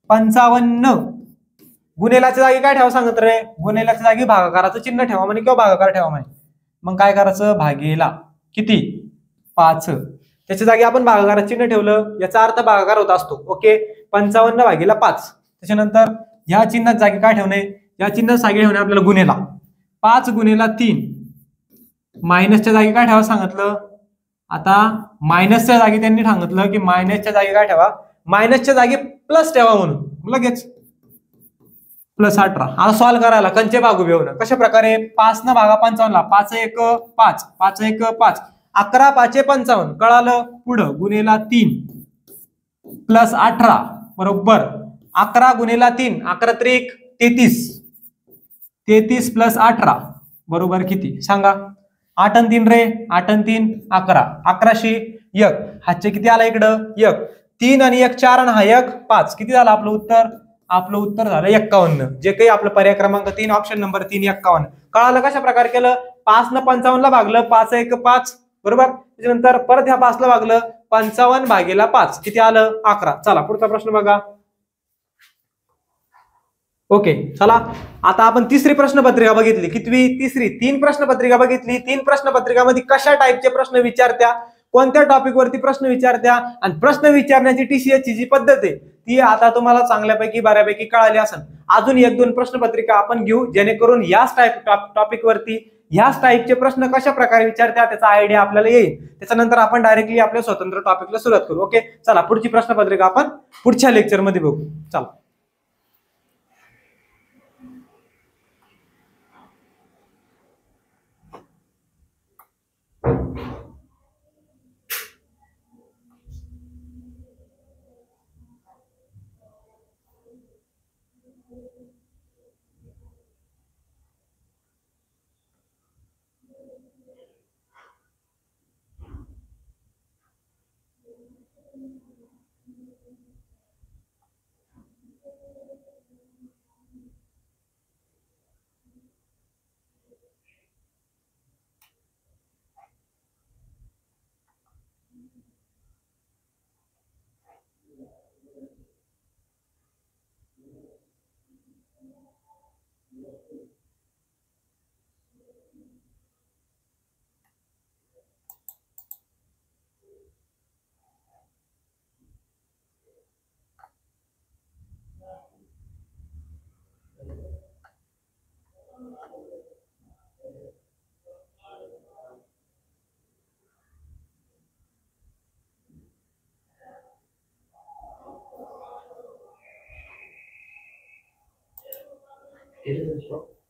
55 गुन्हेलाच्या जागी काय ठेवा सांगत रे, गुन्हेलाच्या जागी भागाकाराचं चिन्ह ठेवा म्हणे किंवा भागाकार ठेवा म्हणे. मग काय करायचं, भागेला किती 5, त्याच्या जागी आपण भागाकाराचं चिन्ह ठेवलं, याचा अर्थ भागाकार होत असतो. ओके, 55 भागेला 5. त्याच्यानंतर या चिन्हाच्या जागी काय ठेवणे, या चिन्हाच्या जागी ठेवणे आपल्याला गुन्हेला. 5 गुणेला 3 मायनसच्या जागी काय ठेवा सांगितलं. आता मायनसच्या जागी त्यांनी सांगितलं की मायनसच्या जागी काय ठेवा, मायनसच्या जागी प्लस ठेवा म्हणून. लगेच प्लस 18. आता सॉल्व्ह करायला कंचे भागू घेऊन कशा प्रकारे, 5 न भागा 55, 5 1 5, 5 1 5, 11 5 55, कळालं. पुढं गुणेला 3 प्लस 18, बरोबर. 11 गुणेला 3, 11 3 33, 33 प्लस 18 बरोबर किती सांगा. 8 आणि 3 रे, 8 आणि 3 11, 1101. हातचे किती आला इकडं 1, 3 आणि 1 4 आणि हा 1 5. किती झालं आपलं उत्तर? आपलं उत्तर झालं 51. जे काही आपलं पर्याय क्रमांक 3 ऑप्शन नंबर 3 51. कळालं कशा प्रकारे केलं? 5 न 55 ला भागलं, 5 1 5, बरोबर. त्याच्यानंतर परत ह्या 5 ला भागलं, 55 भागेला 5 किती आलं? 11. चला पुढचा प्रश्न बघा. ओके, चला आता आपण तिसरी प्रश्नपत्रिका बघितली. कितवी? तिसरी. 3 प्रश्नपत्रिका बघितली. 3 प्रश्नपत्रिकामध्ये कशा टाईपचे प्रश्न विचारत्या, कोणत्या टॉपिक वरती प्रश्न विचारत्या आणि प्रश्न विचारण्याची TCS ची जी पद्धत आहे ती आता तुम्हाला चांगल्यापैकी बऱ्यापैकी कळाली असेल. अजून 1-2 प्रश्नपत्रिका आपण घेऊ जेणेकरून याच टॉपिक वरती ह्याच टाईपचे प्रश्न कशा प्रकारे विचारत्या त्याचा आयडिया आपल्याला येईल. त्याच्यानंतर आपण डायरेक्टली आपल्या स्वतंत्र टॉपिकला सुरुवात करू. ओके, चला पुढची प्रश्नपत्रिका आपण पुढच्या लेक्चर मध्ये बघू. चला. It is a